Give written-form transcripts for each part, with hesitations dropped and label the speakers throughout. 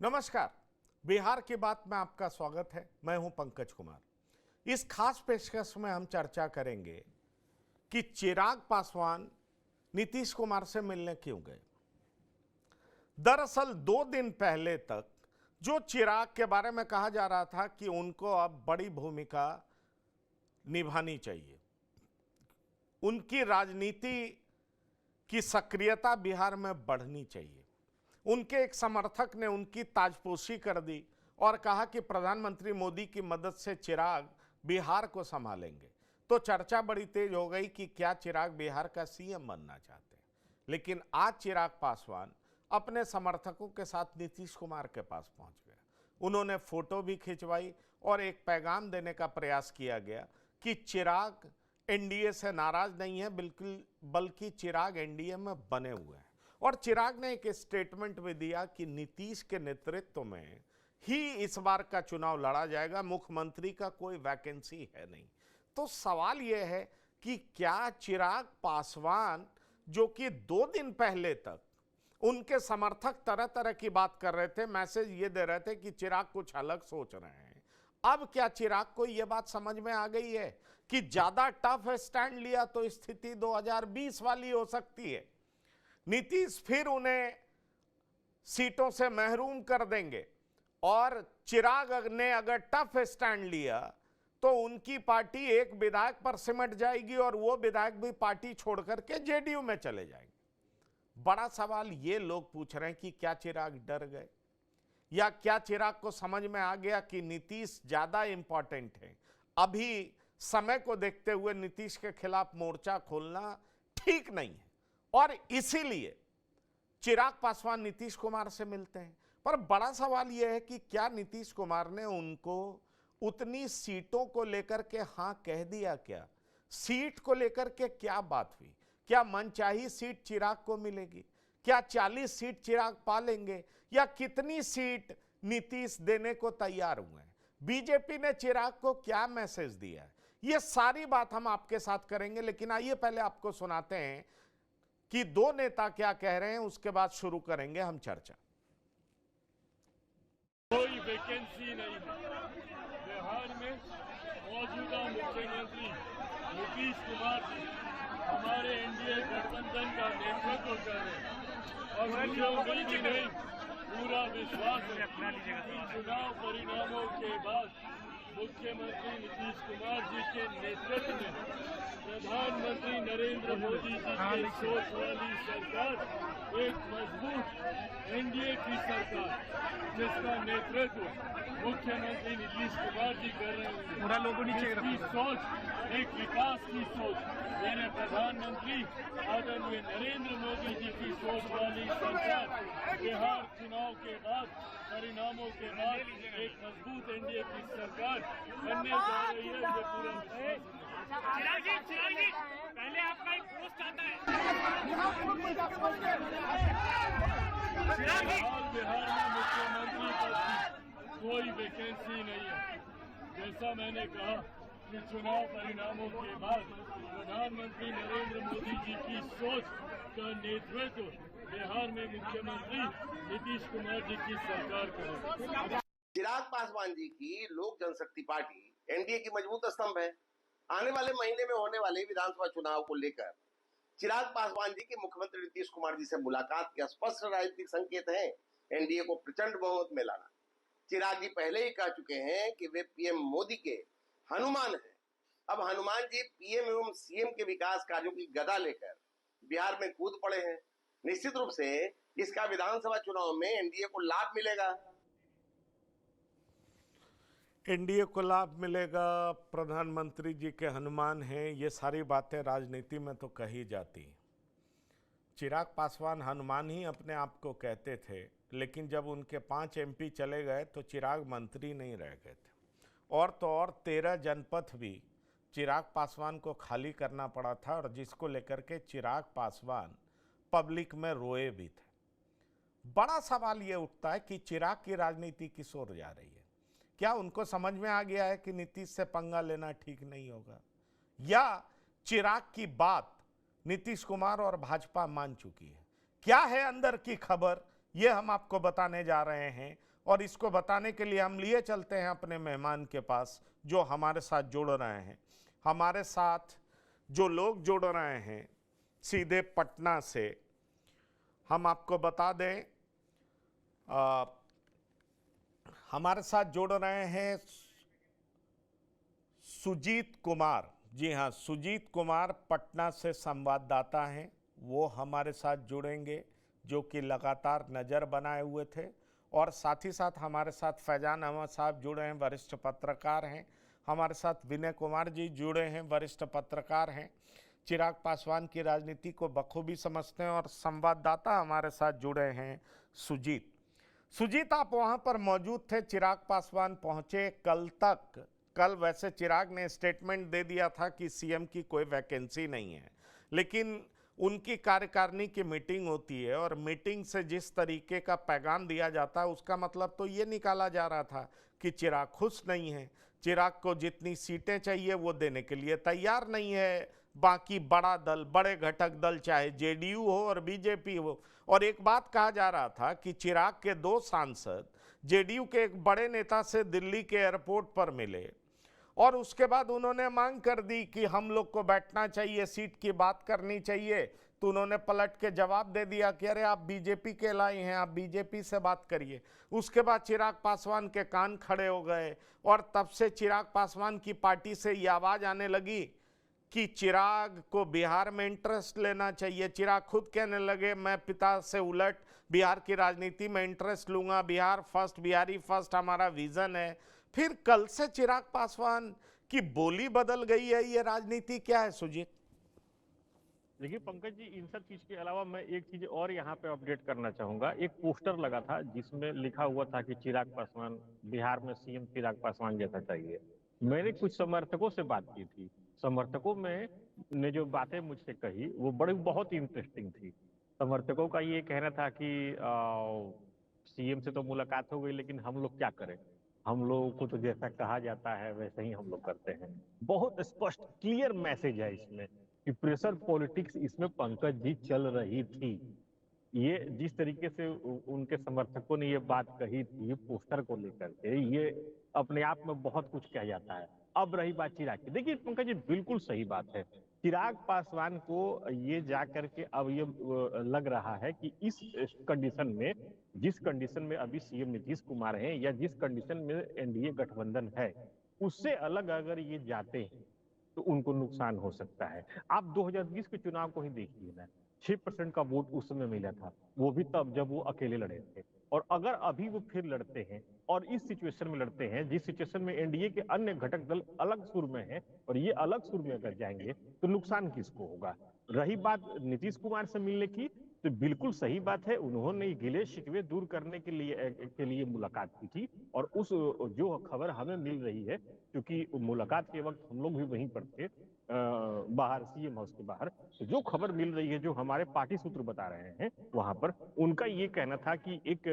Speaker 1: नमस्कार। बिहार की बात में आपका स्वागत है। मैं हूं पंकज कुमार। इस खास पेशकश में हम चर्चा करेंगे कि चिराग पासवान नीतीश कुमार से मिलने क्यों गए। दरअसल 2 दिन पहले तक जो चिराग के बारे में कहा जा रहा था कि उनको अब बड़ी भूमिका निभानी चाहिए, उनकी राजनीति की सक्रियता बिहार में बढ़नी चाहिए, उनके एक समर्थक ने उनकी ताजपोशी कर दी और कहा कि प्रधानमंत्री मोदी की मदद से चिराग बिहार को संभालेंगे। तो चर्चा बड़ी तेज हो गई कि क्या चिराग बिहार का सीएम बनना चाहते हैं। लेकिन आज चिराग पासवान अपने समर्थकों के साथ नीतीश कुमार के पास पहुंच गए। उन्होंने फोटो भी खिंचवाई और एक पैगाम देने का प्रयास किया गया कि चिराग एनडीए से नाराज नहीं है, बल्कि चिराग एनडीए में बने हुए हैं। और चिराग ने एक स्टेटमेंट भी दिया कि नीतीश के नेतृत्व में ही इस बार का चुनाव लड़ा जाएगा, मुख्यमंत्री का कोई वैकेंसी है नहीं। तो सवाल यह है कि क्या चिराग पासवान, जो कि 2 दिन पहले तक उनके समर्थक तरह तरह की बात कर रहे थे, मैसेज ये दे रहे थे कि चिराग कुछ अलग सोच रहे हैं, अब क्या चिराग को यह बात समझ में आ गई है कि ज्यादा टफ स्टैंड लिया तो स्थिति 2020 वाली हो सकती है, नीतीश फिर उन्हें सीटों से महरूम कर देंगे, और चिराग ने अगर टफ स्टैंड लिया तो उनकी पार्टी एक विधायक पर सिमट जाएगी और वो विधायक भी पार्टी छोड़कर के जेडीयू में चले जाएंगे। बड़ा सवाल ये लोग पूछ रहे हैं कि क्या चिराग डर गए, या क्या चिराग को समझ में आ गया कि नीतीश ज्यादा इंपॉर्टेंट है। अभी समय को देखते हुए नीतीश के खिलाफ मोर्चा खोलना ठीक नहीं है, और इसीलिए चिराग पासवान नीतीश कुमार से मिलते हैं। पर बड़ा सवाल यह है कि क्या नीतीश कुमार ने उनको उतनी सीटों को लेकर के हां कह दिया क्या? सीट को लेकर के क्या बात हुई? क्या मनचाही सीट चिराग को मिलेगी? क्या 40 सीट चिराग पा लेंगे, या कितनी सीट नीतीश देने को तैयार हुए हैं? बीजेपी ने चिराग को क्या मैसेज दिया है? ये सारी बात हम आपके साथ करेंगे, लेकिन आइए पहले आपको सुनाते हैं कि 2 नेता क्या कह रहे हैं, उसके बाद शुरू करेंगे हम चर्चा।
Speaker 2: कोई वैकेंसी नहीं है बिहार में। मौजूदा मुख्यमंत्री नीतीश कुमार जी हमारे एनडीए गठबंधन का नेतृत्व कर रहे हैं, और मुझे उम्मीद नहीं, पूरा विश्वास है कि चुनाव परिणामों के बाद मुख्यमंत्री नीतीश कुमार जी के नेतृत्व में प्रधानमंत्री नरेंद्र मोदी जी की सोच वाली सरकार, एक मजबूत एनडीए की सरकार जिसका नेतृत्व मुख्यमंत्री नीतीश कुमार जी कर रहे हैं, इसकी सोच एक विकास की सोच, मेरे प्रधानमंत्री आदरणीय नरेंद्र मोदी जी की सोच वाली सरकार बिहार चुनाव के बाद, परिणामों के बाद एक मजबूत एनडीए की सरकार बनने जा रही है। ये पूरा
Speaker 3: चिराग जी, पहले आपका एक पोस्ट आता है।
Speaker 2: बिहार में मुख्यमंत्री पद की कोई वैकेंसी नहीं है। जैसा मैंने कहा कि चुनाव परिणामों के बाद प्रधानमंत्री नरेंद्र मोदी जी की सोच का नेतृत्व बिहार में मुख्यमंत्री नीतीश कुमार जी की सरकार करेगी।
Speaker 4: चिराग पासवान जी की लोक जनशक्ति पार्टी एनडीए की मजबूत स्तंभ है। आने वाले महीने में होने वाले विधानसभा चुनाव को लेकर चिराग पासवान जी की मुख्यमंत्री नीतीश कुमार जी से मुलाकात के स्पष्ट राजनीतिक संकेत हैं एनडीए को प्रचंड बहुमत में लाना। चिराग जी पहले ही कह चुके हैं कि वे पीएम मोदी के हनुमान हैं। अब हनुमान जी पीएम एवं सीएम के विकास कार्यों की गदा लेकर बिहार में कूद पड़े हैं। निश्चित रूप से इसका विधानसभा चुनाव में एनडीए को लाभ मिलेगा।
Speaker 1: एनडीए को लाभ मिलेगा, प्रधानमंत्री जी के हनुमान हैं, ये सारी बातें राजनीति में तो कही जाती हैं। चिराग पासवान हनुमान ही अपने आप को कहते थे, लेकिन जब उनके 5 एमपी चले गए तो चिराग मंत्री नहीं रह गए थे, और तो और 13 जनपद भी चिराग पासवान को खाली करना पड़ा था, और जिसको लेकर के चिराग पासवान पब्लिक में रोए भी थे। बड़ा सवाल ये उठता है कि चिराग की राजनीति किस ओर जा रही है। क्या उनको समझ में आ गया है कि नीतीश से पंगा लेना ठीक नहीं होगा, या चिराग की बात नीतीश कुमार और भाजपा मान चुकी है? क्या है अंदर की खबर, ये हम आपको बताने जा रहे हैं। और इसको बताने के लिए हम लिए चलते हैं अपने मेहमान के पास जो हमारे साथ जुड़ रहे हैं। हमारे साथ जो लोग जुड़ रहे हैं सीधे पटना से, हम आपको बता दें हमारे साथ जुड़ रहे हैं सुजीत कुमार। जी हाँ, सुजीत कुमार पटना से संवाददाता हैं, वो हमारे साथ जुड़ेंगे, जो कि लगातार नज़र बनाए हुए थे। और साथ ही साथ हमारे साथ फैजान अहमद साहब जुड़े हैं, वरिष्ठ पत्रकार हैं। हमारे साथ विनय कुमार जी जुड़े हैं, वरिष्ठ पत्रकार हैं, चिराग पासवान की राजनीति को बखूबी समझते हैं। और संवाददाता हमारे साथ जुड़े हैं सुजीत। सुजीत, आप वहाँ पर मौजूद थे, चिराग पासवान पहुँचे कल तक। कल वैसे चिराग ने स्टेटमेंट दे दिया था कि सीएम की कोई वैकेंसी नहीं है, लेकिन उनकी कार्यकारिणी की मीटिंग होती है और मीटिंग से जिस तरीके का पैगाम दिया जाता है उसका मतलब तो ये निकाला जा रहा था कि चिराग खुश नहीं है, चिराग को जितनी सीटें चाहिए वो देने के लिए तैयार नहीं है। बाकी बड़ा दल, बड़े घटक दल, चाहे जेडीयू हो और बीजेपी हो। और एक बात कहा जा रहा था कि चिराग के 2 सांसद जेडीयू के एक बड़े नेता से दिल्ली के एयरपोर्ट पर मिले और उसके बाद उन्होंने मांग कर दी कि हम लोग को बैठना चाहिए, सीट की बात करनी चाहिए। तो उन्होंने पलट के जवाब दे दिया कि अरे आप बीजेपी के लाए हैं, आप बीजेपी से बात करिए। उसके बाद चिराग पासवान के कान खड़े हो गए और तब से चिराग पासवान की पार्टी से ये आवाज़ आने लगी कि चिराग को बिहार में इंटरेस्ट लेना चाहिए। चिराग खुद कहने लगे मैं पिता से उलट बिहार की राजनीति में इंटरेस्ट लूँगा, बिहार फर्स्ट, बिहारी फर्स्ट हमारा विज़न है। फिर कल से चिराग पासवान की बोली बदल गई है, ये राजनीति क्या है सुजीत?
Speaker 5: देखिए पंकज जी, इन सब चीज के अलावा मैं एक चीज और यहाँ पे अपडेट करना चाहूंगा। एक पोस्टर लगा था जिसमें लिखा हुआ था कि चिराग पासवान बिहार में सीएम चिराग पासवान जैसा चाहिए। मैंने कुछ समर्थकों से बात की थी, समर्थकों में ने जो बातें मुझसे कही वो बहुत इंटरेस्टिंग थी। समर्थकों का ये कहना था कि सीएम से तो मुलाकात हो गई, लेकिन हम लोग क्या करें, हम लोगों को तो जैसा कहा जाता है वैसे ही हम लोग करते हैं। बहुत स्पष्ट क्लियर मैसेज है इसमें कि प्रेशर पॉलिटिक्स इसमें पंकज जी चल रही थी। ये जिस तरीके से उनके समर्थकों ने ये बात कही थी पोस्टर को लेकर के, ये अपने आप में बहुत कुछ कह जाता है। अब रही बात चिराग की, देखिए पंकज जी बिल्कुल सही बात है। चिराग पासवान को ये जाकर के अब ये लग रहा है कि इस कंडीशन में, जिस कंडीशन में अभी सीएम नीतीश कुमार हैं या जिस कंडीशन में एनडीए गठबंधन है, उससे अलग अगर ये जाते हैं तो उनको नुकसान हो सकता है। आप 2020 के चुनाव को ही देखिए ना, 6% का वोट उस समय मिला था, वो भी तब जब वो अकेले लड़े थे। और अगर अभी वो फिर लड़ते हैं और इस सिचुएशन में लड़ते हैं जिस सिचुएशन में एनडीए के अन्य घटक दल अलग सुर में हैं और ये अलग सुर में अगर जाएंगे तो नुकसान किसको होगा। रही बात नीतीश कुमार से मिलने की, तो बिल्कुल सही बात है, उन्होंने गिले शिकवे दूर करने के लिए मुलाकात की थी। और उस जो खबर हमें मिल रही है, क्योंकि मुलाकात के वक्त हम लोग भी वहीं पर थे बाहर, सीएम हाउस के बाहर, तो जो खबर मिल रही है, जो हमारे पार्टी सूत्र बता रहे हैं वहां पर, उनका ये कहना था कि एक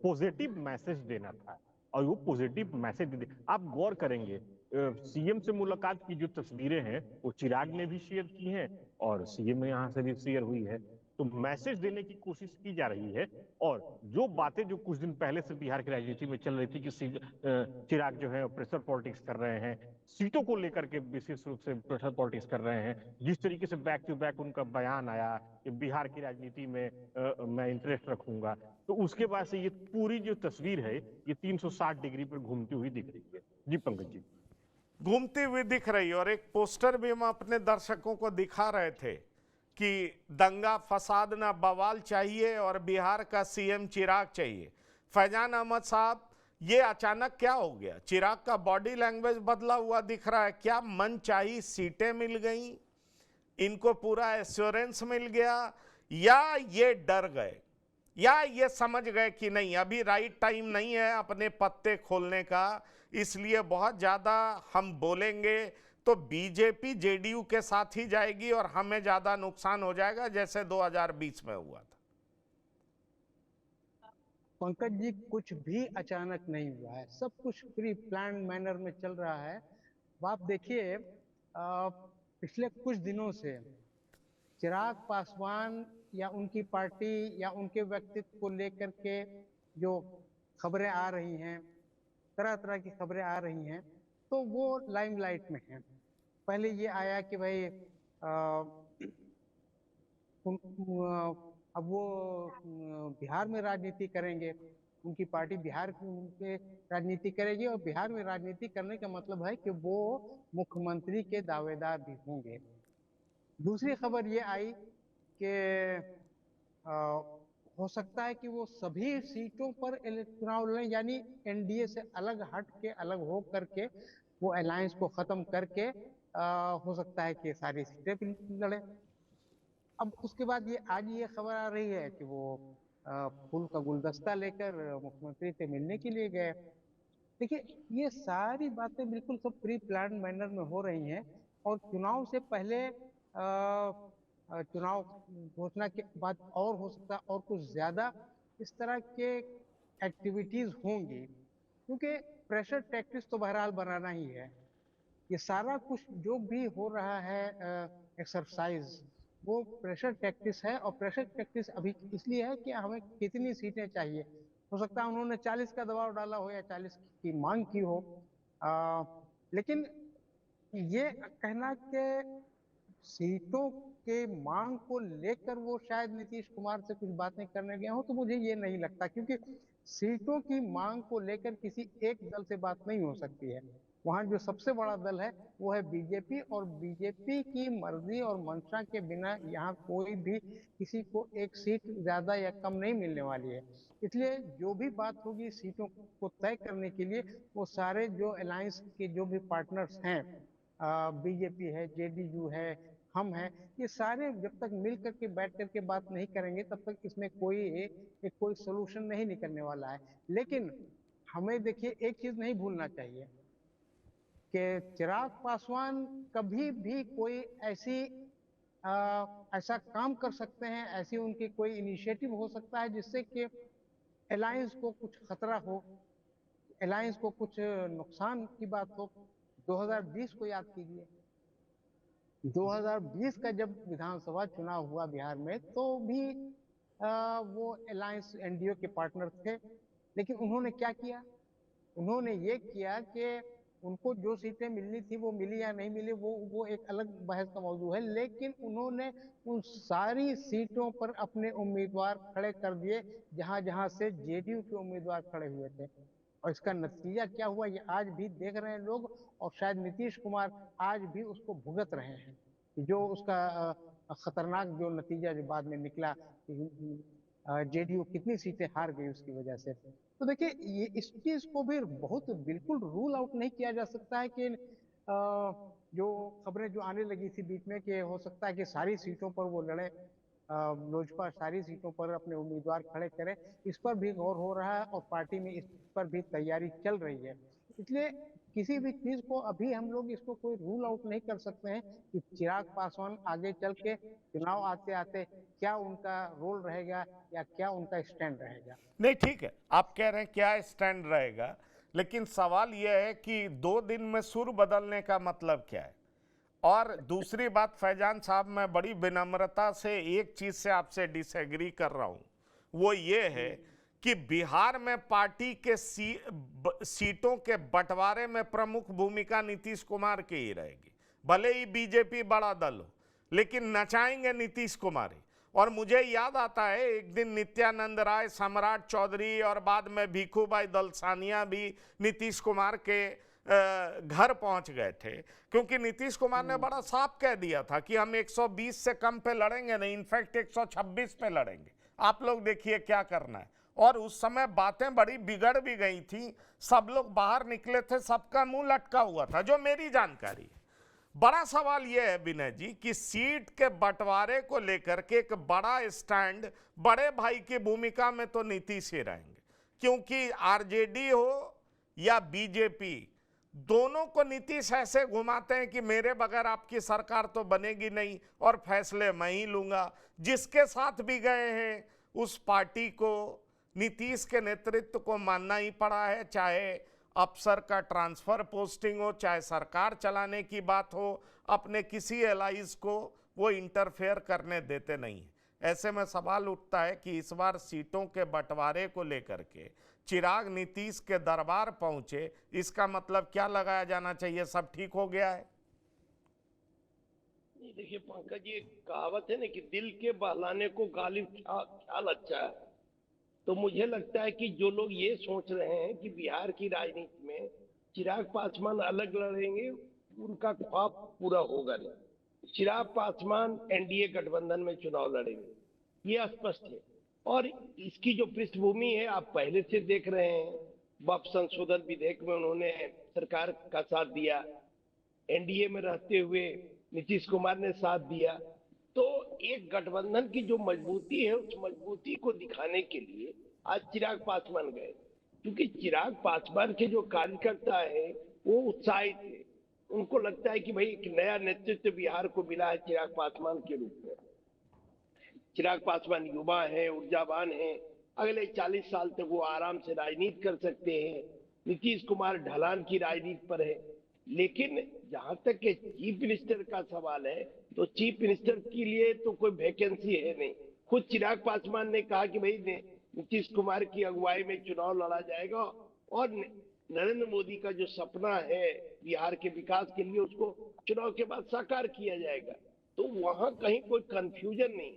Speaker 5: पॉजिटिव मैसेज देना था। और वो पॉजिटिव मैसेज आप गौर करेंगे, सीएम से मुलाकात की जो तस्वीरें हैं वो चिराग ने भी शेयर की हैं और सीएम यहाँ से भी शेयर हुई है। तो मैसेज देने की कोशिश की जा रही है। और जो बातें जो कुछ दिन पहले से बिहार की राजनीति में चल रही थी कि चिराग जो है प्रेशर पॉलिटिक्स कर रहे हैं, सीटों को लेकर के विशेष रूप से प्रेशर पॉलिटिक्स कर रहे हैं, जिस तरीके से बैक टू बैक उनका बयान आया कि बिहार की राजनीति में मैं इंटरेस्ट रखूंगा, तो उसके बाद से ये पूरी जो तस्वीर है ये 360 डिग्री पर घूमती हुई दिख रही है। जी पंकज जी,
Speaker 1: घूमती हुई दिख रही है। और एक पोस्टर भी हम अपने दर्शकों को दिखा रहे थे कि दंगा फसाद ना बवाल चाहिए और बिहार का सीएम चिराग चाहिए। फैजान अहमद साहब, ये अचानक क्या हो गया? चिराग का बॉडी लैंग्वेज बदला हुआ दिख रहा है। क्या मन चाहिए सीटें मिल गई, इनको पूरा एश्योरेंस मिल गया, या ये डर गए, या ये समझ गए कि नहीं अभी राइट टाइम नहीं है अपने पत्ते खोलने का, इसलिए बहुत ज़्यादा हम बोलेंगे तो बीजेपी जेडीयू के साथ ही जाएगी और हमें ज्यादा नुकसान हो जाएगा, जैसे 2020 में हुआ था?
Speaker 6: पंकज जी, कुछ भी अचानक नहीं हुआ है, सब कुछ प्री प्लान मैनर में चल रहा है। आप देखिए, पिछले कुछ दिनों से चिराग पासवान या उनकी पार्टी या उनके व्यक्तित्व को लेकर के जो खबरें आ रही हैं, तरह तरह की खबरें आ रही हैं, तो वो लाइमलाइट में हैं। पहले ये आया कि भाई अब वो बिहार में राजनीति करेंगे, उनकी पार्टी बिहार में राजनीति करेगी, और बिहार में राजनीति करने का मतलब है कि वो मुख्यमंत्री के दावेदार भी होंगे। दूसरी खबर ये आई कि हो सकता है कि वो सभी सीटों पर चुनाव लड़ें, यानी एनडीए से अलग हट के, अलग हो करके, वो अलायंस को खत्म करके हो सकता है कि सारी सीटें भी लड़े। अब उसके बाद आज ये खबर आ रही है कि वो फूल का गुलदस्ता लेकर मुख्यमंत्री से मिलने के लिए गए। देखिए, ये सारी बातें बिल्कुल सब प्री प्लान मैनर में हो रही हैं, और चुनाव से पहले चुनाव घोषणा के बाद और हो सकता है और कुछ ज्यादा इस तरह के एक्टिविटीज होंगी, क्योंकि प्रेशर टैक्टिक्स तो बहरहाल बनाना ही है। ये सारा कुछ जो भी हो रहा है एक्सरसाइज, वो प्रेशर टैक्टिक्स है, और प्रेशर टैक्टिक्स अभी इसलिए है कि हमें कितनी सीटें चाहिए। हो सकता है उन्होंने 40 का दबाव डाला हो या 40 की मांग की हो, लेकिन ये कहना कि सीटों के मांग को लेकर वो शायद नीतीश कुमार से कुछ बातें करने गए हो, तो मुझे ये नहीं लगता, क्योंकि सीटों की मांग को लेकर किसी एक दल से बात नहीं हो सकती है। वहां जो सबसे बड़ा दल है वो है बीजेपी, और बीजेपी की मर्जी और मंशा के बिना यहाँ कोई भी किसी को एक सीट ज्यादा या कम नहीं मिलने वाली है। इसलिए जो भी बात होगी सीटों को तय करने के लिए, वो सारे जो अलायंस के जो भी पार्टनर्स हैं, बीजेपी है, जेडीयू है, हम हैं, ये सारे जब तक मिल करके बैठ करके बात नहीं करेंगे तब तक इसमें कोई सोल्यूशन नहीं निकलने वाला है। लेकिन हमें देखिए एक चीज नहीं भूलना चाहिए कि चिराग पासवान कभी भी कोई ऐसा काम कर सकते हैं, ऐसी उनकी कोई इनिशिएटिव हो सकता है जिससे कि अलायंस को कुछ खतरा हो, अलायंस को कुछ नुकसान की बात हो। 2020 को याद कीजिए, 2020 का जब विधानसभा चुनाव हुआ बिहार में, तो भी वो अलायंस एनडीए के पार्टनर थे, लेकिन उन्होंने क्या किया? उन्होंने ये किया कि उनको जो सीटें मिलनी थी वो मिली या नहीं मिली, वो एक अलग बहस का मौजू है, लेकिन उन्होंने उन सारी सीटों पर अपने उम्मीदवार खड़े कर दिए जहां जहां से जेडीयू के उम्मीदवार खड़े हुए थे। और इसका नतीजा क्या हुआ ये आज भी देख रहे हैं लोग, और शायद नीतीश कुमार आज भी उसको भुगत रहे हैं, जो उसका खतरनाक जो नतीजा जो बाद में निकला, जेडीयू कितनी सीटें हार गई उसकी वजह से। तो देखिए, ये इस चीज को भी बहुत बिल्कुल रूल आउट नहीं किया जा सकता है कि जो खबरें जो आने लगी थी बीच में कि हो सकता है कि सारी सीटों पर वो लड़े, लोजपा सारी सीटों पर अपने उम्मीदवार खड़े करे, इस पर भी गौर हो रहा है, और पार्टी में इस पर भी तैयारी चल रही है। इसलिए किसी भी चीज को अभी हम लोग इसको कोई रूल आउट नहीं कर सकते हैं कि चिराग पासवान आगे चल के चुनाव आते आते क्या उनका रोल रहेगा या क्या उनका स्टैंड रहेगा।
Speaker 1: नहीं, ठीक है, आप कह रहे हैं क्या स्टैंड रहेगा, लेकिन सवाल यह है कि 2 दिन में सुर बदलने का मतलब क्या है। और दूसरी बात फैजान साहब, मैं बड़ी विनम्रता से एक चीज से आपसे डिसएग्री कर रहा हूं, वो ये है कि बिहार में पार्टी के सीटों के बंटवारे में प्रमुख भूमिका नीतीश कुमार की ही रहेगी। भले ही बीजेपी बड़ा दल हो, लेकिन नचाएंगे नीतीश कुमार ही। और मुझे याद आता है एक दिन नित्यानंद राय, सम्राट चौधरी और बाद में भिखूभाई दलसानिया भी नीतीश कुमार के घर पहुंच गए थे, क्योंकि नीतीश कुमार ने बड़ा साफ कह दिया था कि हम 120 से कम पे लड़ेंगे नहीं, इनफैक्ट 126 पे लड़ेंगे, आप लोग देखिए क्या करना है। और उस समय बातें बड़ी बिगड़ भी गई थी, सब लोग बाहर निकले थे, सबका मुंह लटका हुआ था, जो मेरी जानकारी है। बड़ा सवाल यह है विनय जी कि सीट के बंटवारे को लेकर के एक बड़ा स्टैंड बड़े भाई की भूमिका में तो नीतीश ही रहेंगे, क्योंकि आरजेडी हो या बीजेपी, दोनों को नीतीश ऐसे घुमाते हैं कि मेरे बगैर आपकी सरकार तो बनेगी नहीं और फैसले मैं ही लूंगा। जिसके साथ भी गए हैं उस पार्टी को, नीतीश के नेतृत्व को मानना ही पड़ा है, चाहे अफसर का ट्रांसफर पोस्टिंग हो, चाहे सरकार चलाने की बात हो, अपने किसी एलाइज को वो इंटरफेयर करने देते नहीं है। ऐसे में सवाल उठता है कि इस बार सीटों के बंटवारे को लेकर के चिराग नीतीश के दरबार पहुंचे, इसका मतलब क्या लगाया जाना चाहिए, सब ठीक हो गया है?
Speaker 7: देखिए पंकज जी, एक कहावत है ना कि दिल के बहलाने को गालिब ख्याल अच्छा है। तो मुझे लगता है कि जो लोग ये सोच रहे हैं कि बिहार की राजनीति में चिराग पासवान अलग लड़ेंगे, उनका ख्वाब पूरा होगा नहीं। चिराग पासवान एनडीए गठबंधन में चुनाव लड़ेंगे, ये स्पष्ट है। और इसकी जो पृष्ठभूमि है आप पहले से देख रहे हैं। वक्फ संशोधन विधेयक में उन्होंने सरकार का साथ दिया, एनडीए में रहते हुए नीतीश कुमार ने साथ दिया। तो एक गठबंधन की जो मजबूती है, उस मजबूती को दिखाने के लिए आज चिराग पासवान गए, क्योंकि चिराग पासवान के जो कार्यकर्ता है वो उत्साहित है। उनको लगता है कि भाई एक नया नेतृत्व बिहार को मिला है चिराग पासवान के रूप में। चिराग पासवान युवा है, ऊर्जावान है, अगले 40 साल तक वो आराम से राजनीति कर सकते हैं। नीतीश कुमार ढलान की राजनीति पर है। लेकिन जहां तक के चीफ मिनिस्टर का सवाल है, तो चीफ मिनिस्टर के लिए तो कोई वैकेंसी है नहीं। खुद चिराग पासवान ने कहा कि भाई नीतीश कुमार की अगुवाई में चुनाव लड़ा जाएगा और नरेंद्र मोदी का जो सपना है बिहार के विकास के लिए, उसको चुनाव के बाद साकार किया जाएगा। तो वहां कहीं कोई कंफ्यूजन नहीं।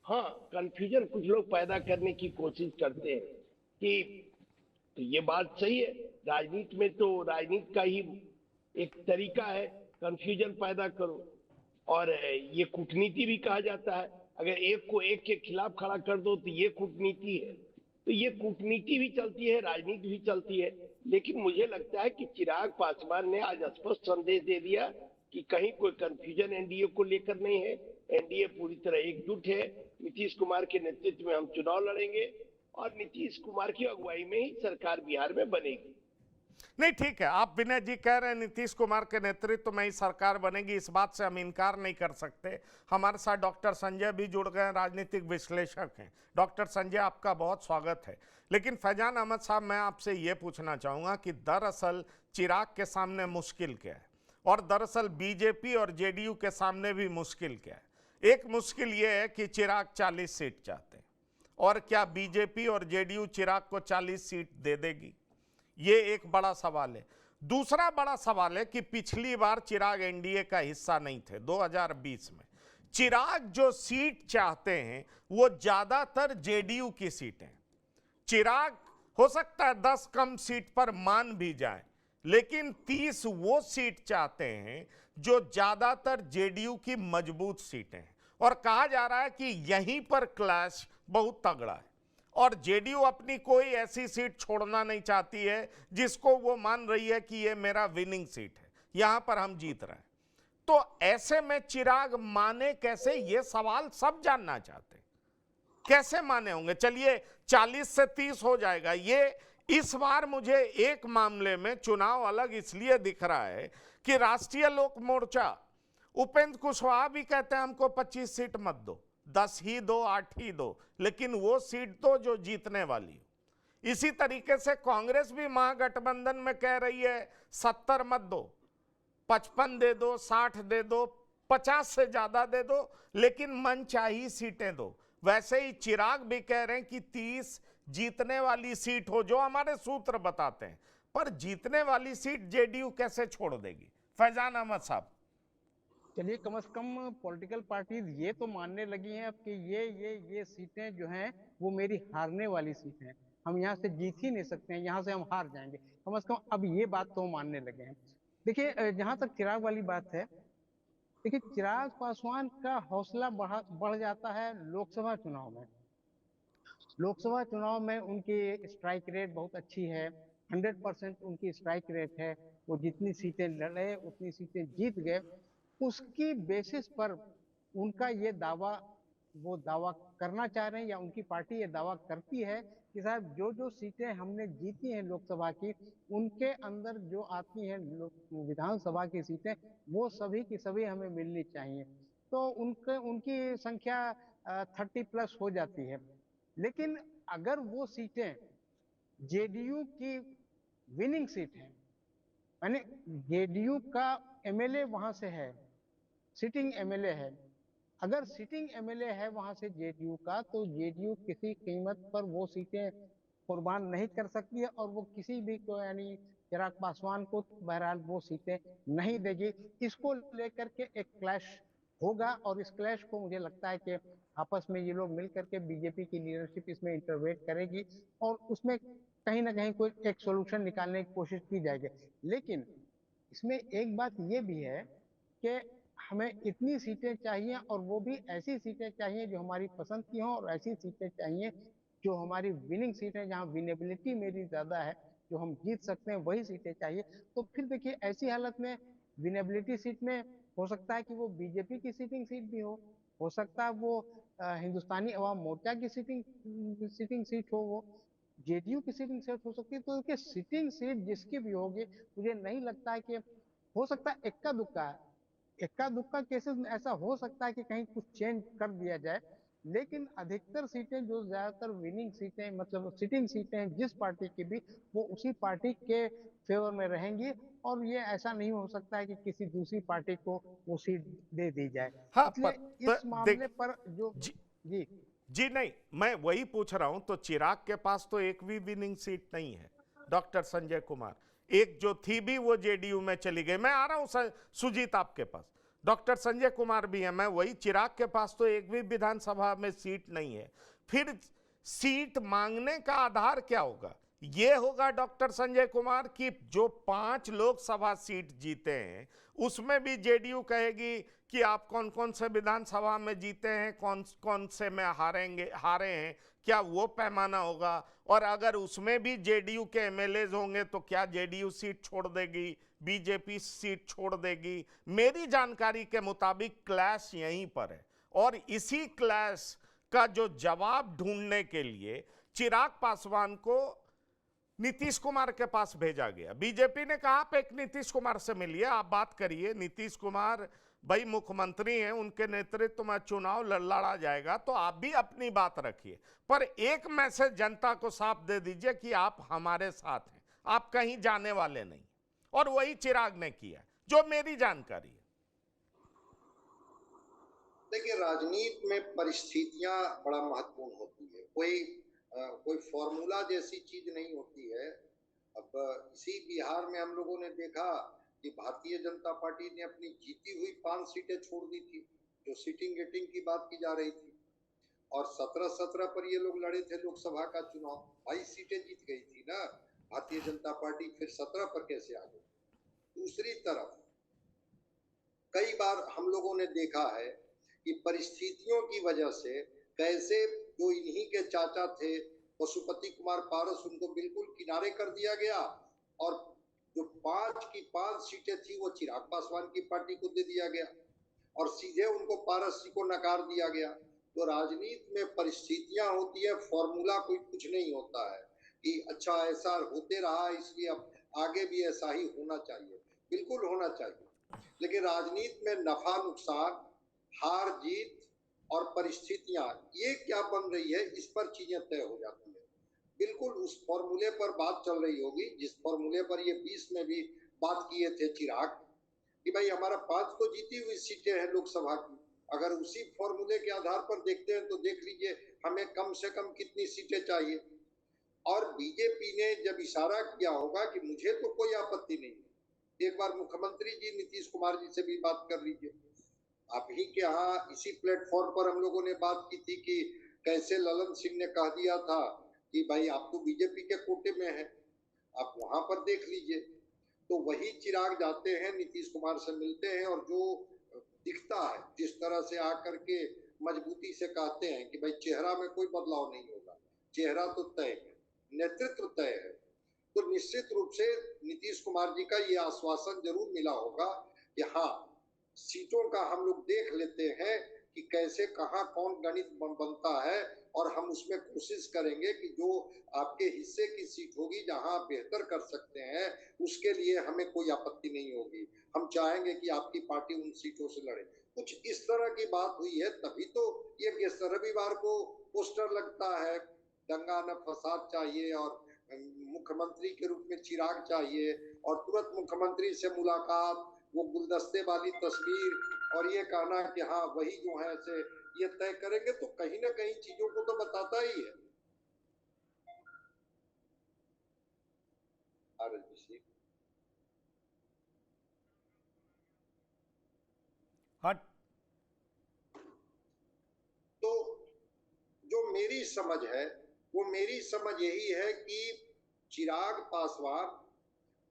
Speaker 7: हाँ, कंफ्यूजन कुछ लोग पैदा करने की कोशिश करते हैं कि तो ये बात सही है, राजनीति में तो राजनीति का ही एक तरीका है, कंफ्यूजन पैदा करो। और ये कूटनीति भी कहा जाता है, अगर एक को एक के खिलाफ खड़ा कर दो तो ये कूटनीति है। तो ये कूटनीति भी चलती है, राजनीति भी चलती है। लेकिन मुझे लगता है कि चिराग पासवान ने आज स्पष्ट संदेश दे दिया कि कहीं कोई कंफ्यूजन एनडीए को लेकर नहीं है। एनडीए पूरी तरह एकजुट है। नीतीश कुमार के नेतृत्व में हम चुनाव लड़ेंगे और नीतीश कुमार की अगुवाई में ही सरकार बिहार में बनेगी।
Speaker 1: नहीं, ठीक है, आप विनय जी कह रहे हैं नीतीश कुमार के नेतृत्व में ही सरकार बनेगी, इस बात से हम इनकार नहीं कर सकते। हमारे साथ डॉक्टर संजय भी जुड़ गए, राजनीतिक विश्लेषक हैं। डॉक्टर संजय, आपका बहुत स्वागत है। लेकिन फैजान अहमद साहब, मैं आपसे ये पूछना चाहूँगा कि दरअसल चिराग के सामने मुश्किल क्या है, और दरअसल बीजेपी और जेडीयू के सामने भी मुश्किल क्या है? एक मुश्किल ये है कि चिराग 40 सीट चाहते हैं, और क्या बीजेपी और जेडीयू चिराग को 40 सीट दे देगी? ये एक बड़ा सवाल है। दूसरा बड़ा सवाल है कि पिछली बार चिराग एनडीए का हिस्सा नहीं थे। 2020 में चिराग जो सीट चाहते हैं वो ज्यादातर जेडीयू की सीटें। चिराग हो सकता है 10 कम सीट पर मान भी जाए, लेकिन 30 वो सीट चाहते हैं जो ज्यादातर जेडीयू की मजबूत सीटें हैं। और कहा जा रहा है कि यहीं पर क्लैश बहुत तगड़ा है, और जेडीयू अपनी कोई ऐसी सीट छोड़ना नहीं चाहती है जिसको वो मान रही है कि ये मेरा विनिंग सीट है, यहां पर हम जीत रहे हैं। तो ऐसे में चिराग माने कैसे, ये सवाल सब जानना चाहते हैं। कैसे माने होंगे? चलिए 40 से 30 हो जाएगा। ये इस बार मुझे एक मामले में चुनाव अलग इसलिए दिख रहा है कि राष्ट्रीय लोक मोर्चा, उपेंद्र कुशवाहा भी कहते हैं हमको 25 सीट मत दो, 10 ही दो, 8 ही दो, लेकिन वो सीट तो जो जीतने वाली हो। इसी तरीके से कांग्रेस भी महागठबंधन में कह रही है 70 मत दो, 55 दे दो, 60 दे दो, 50 से ज्यादा दे दो, लेकिन मनचाही सीटें दो। वैसे ही चिराग भी कह रहे हैं कि 30 जीतने वाली सीट हो, जो हमारे सूत्र बताते हैं। पर जीतने वाली सीट जेडीयू कैसे छोड़ देगी? फैजान अहमद साहब,
Speaker 6: चलिए, कम से कम पॉलिटिकल पार्टीज ये तो मानने लगी हैं अब कि ये सीटें जो हैं वो मेरी हारने वाली सीट हैं, हम यहाँ से जीत ही नहीं सकते हैं, यहाँ से हम हार जाएंगे। कम से कम अब ये बात तो मानने लगे हैं। देखिए, जहाँ तक चिराग वाली बात है, देखिए चिराग पासवान का हौसला बढ़ जाता है लोकसभा चुनाव में। लोकसभा चुनाव में उनकी स्ट्राइक रेट बहुत अच्छी है, 100% उनकी स्ट्राइक रेट है। वो जितनी सीटें लड़े उतनी सीटें जीत गए। उसकी बेसिस पर उनका ये दावा, वो दावा करना चाह रहे हैं या उनकी पार्टी ये दावा करती है कि साहब जो जो सीटें हमने जीती हैं लोकसभा की, उनके अंदर जो आती हैं विधानसभा की सीटें, वो सभी की सभी हमें मिलनी चाहिए। तो उनकी संख्या 30+ हो जाती है। लेकिन अगर वो सीटें जेडीयू की विनिंग सीट है, यानी जेडीयू का एमएलए वहां से है, सिटिंग एमएलए है, अगर सिटिंग एमएलए है वहां से जेडीयू का, तो जेडीयू किसी कीमत पर वो सीटें कुर्बान नहीं कर सकती है, और वो किसी भी को यानी चिराग पासवान को बहरहाल वो सीटें नहीं देगी। इसको लेकर के एक क्लैश होगा, और इस क्लैश को मुझे लगता है कि आपस में ये लोग मिलकर के बीजेपी की लीडरशिप इसमें इंटरवेट करेगी, और उसमें कहीं ना कहीं कोई एक सोल्यूशन निकालने की कोशिश की जाएगी। लेकिन इसमें एक बात ये भी है कि हमें इतनी सीटें चाहिए, और वो भी ऐसी सीटें चाहिए जो हमारी पसंद की हों, और ऐसी सीटें चाहिए जो हमारी विनिंग सीटें, जहां विनेबिलिटी मेरी ज्यादा है, जो हम जीत सकते हैं, वही सीटें चाहिए। तो फिर देखिए, ऐसी हालत में विनेबिलिटी सीट में हो सकता है कि वो बीजेपी की सीटिंग सीट भी हो सकता है वो हिंदुस्तानी अवाम मोर्चा की सीटिंग सीट वो जेडीयू की सीटिंग सीट हो सकती है। तो देखिए, सीटिंग सीट जिसकी भी होगी, मुझे नहीं लगता है कि हो सकता है इक्का दुक्का केसेस में ऐसा हो सकता है कि कहीं कुछ चेंज कर दिया जाए, लेकिन अधिकतर सीटें जो ज्यादातर विनिंग सीटें, मतलब सिटिंग सीटें हैं जिस पार्टी की भी, वो उसी पार्टी के फेवर में रहेंगी, और ये ऐसा नहीं हो सकता है कि किसी दूसरी पार्टी को वो सीट दे दी जाए।
Speaker 1: हाँ,
Speaker 6: इसलिए इस मामले
Speaker 1: देख
Speaker 6: पर जो
Speaker 1: जी,
Speaker 6: जी
Speaker 1: जी नहीं, मैं वही पूछ रहा हूं। तो चिराग के पास तो एक भी विनिंग सीट नहीं है। डॉक्टर संजय कुमार, एक जो थी भी वो जेडीयू में चली गई। मैं आ रहा हूं सुजीत आपके पास। डॉक्टर संजय कुमार भी है, मैं वही, चिराग के पास तो एक भी विधानसभा में सीट नहीं है। फिर सीट मांगने का आधार क्या होगा? ये होगा डॉक्टर संजय कुमार की जो 5 लोकसभा सीट जीते हैं उसमें भी जेडीयू कहेगी कि आप कौन कौन से विधानसभा में जीते हैं, कौन कौन से में हारे हैं, क्या वो पैमाना होगा? और अगर उसमें भी जेडीयू के एमएलए होंगे तो क्या जेडीयू सीट छोड़ देगी, बीजेपी सीट छोड़ देगी? मेरी जानकारी के मुताबिक क्लैश यहीं पर है, और इसी क्लैश का जो जवाब ढूंढने के लिए चिराग पासवान को नीतीश कुमार के पास भेजा गया। बीजेपी ने कहा आप एक नीतीश कुमार से मिलिए, आप बात करिए। नीतीश कुमार भाई मुख्यमंत्री हैं, उनके नेतृत्व में चुनाव लड़ा जाएगा, तो आप भी अपनी बात रखिए, पर एक मैसेज जनता को साफ दे दीजिए कि आप हमारे साथ हैं, आप कहीं जाने वाले नहीं। और वही चिराग ने किया, जो मेरी जानकारी है।
Speaker 8: देखिए, राजनीति में परिस्थितियां बड़ा महत्वपूर्ण होती है। कोई फॉर्मूला जैसी चीज नहीं होती है। अब इसी बिहार में हम लोगों ने देखा कि भारतीय जनता पार्टी ने अपनी जीती हुई 5 सीटें छोड़ दी थी, जो सीटिंग गेटिंग की बात की जा रही थी, और 17-17 पर ये लोग लड़े थे लोकसभा का चुनाव। 22 सीटें जीत गई थी ना भारतीय जनता पार्टी, फिर 17 पर कैसे आ गई? दूसरी तरफ कई बार हम लोगों ने देखा है कि परिस्थितियों की वजह से कैसे जो इन्हीं के चाचा थे पशुपति कुमार पारस, उनको बिल्कुल किनारे कर दिया गया, और जो 5 की 5 सीटें थी वो चिराग पासवान की पार्टी को दे दिया गया, और सीधे उनको पारस जी को नकार दिया गया। तो राजनीति में परिस्थितियां होती है, फॉर्मूला कोई कुछ नहीं होता है कि अच्छा ऐसा होते रहा इसलिए अब आगे भी ऐसा ही होना चाहिए। बिल्कुल होना चाहिए, लेकिन राजनीति में नफा नुकसान, हार जीत और परिस्थितियां ये क्या बन रही है, इस पर चीजें तय हो जाती है। बिल्कुल उस फॉर्मूले पर बात चल रही होगी जिस फॉर्मूले पर ये 20 में भी बात किए थे चिराग, कि भाई हमारा 5 तो जीती हुई सीटें हैं लोकसभा की, अगर उसी फॉर्मूले के आधार पर देखते हैं तो देख लीजिए हमें कम से कम कितनी सीटें चाहिए। और बीजेपी ने जब इशारा किया होगा कि मुझे तो कोई आपत्ति नहीं है, एक बार मुख्यमंत्री जी नीतीश कुमार जी से भी बात कर लीजिए। आप ही के यहाँ इसी प्लेटफॉर्म पर हम लोगों ने बात की थी कि कैसे ललन सिंह ने कह दिया था कि भाई आप तो बीजेपी के कोटे में हैं, आप वहां पर देख लीजिए। तो वही चिराग जाते हैं, नीतीश कुमार से मिलते हैं, और जो दिखता है जिस तरह से आकर के मजबूती से कहते हैं कि भाई चेहरा में कोई बदलाव नहीं होगा, चेहरा तो तय है, नेतृत्व तय है। तो निश्चित रूप से नीतीश कुमार जी का ये आश्वासन जरूर मिला होगा कि हाँ, सीटों का हम लोग देख लेते हैं कि कैसे कहाँ कौन गणित बनता है, और हम उसमें कोशिश करेंगे कि जो आपके हिस्से की सीट होगी जहां आप बेहतर कर सकते हैं उसके लिए हमें कोई आपत्ति नहीं होगी, हम चाहेंगे कि आपकी पार्टी उन सीटों से लड़े। कुछ इस तरह की बात हुई है, तभी तो ये रविवार को पोस्टर लगता है, दंगा न फसाद चाहिए और मुख्यमंत्री के रूप में चिराग चाहिए, और तुरंत मुख्यमंत्री से मुलाकात, वो गुलदस्ते वाली तस्वीर, और ये कहना कि हाँ वही जो है से ये तय करेंगे, तो कहीं ना कहीं चीजों को तो बताता ही है।
Speaker 1: हट।
Speaker 8: तो जो मेरी समझ है, वो मेरी समझ यही है कि चिराग पासवान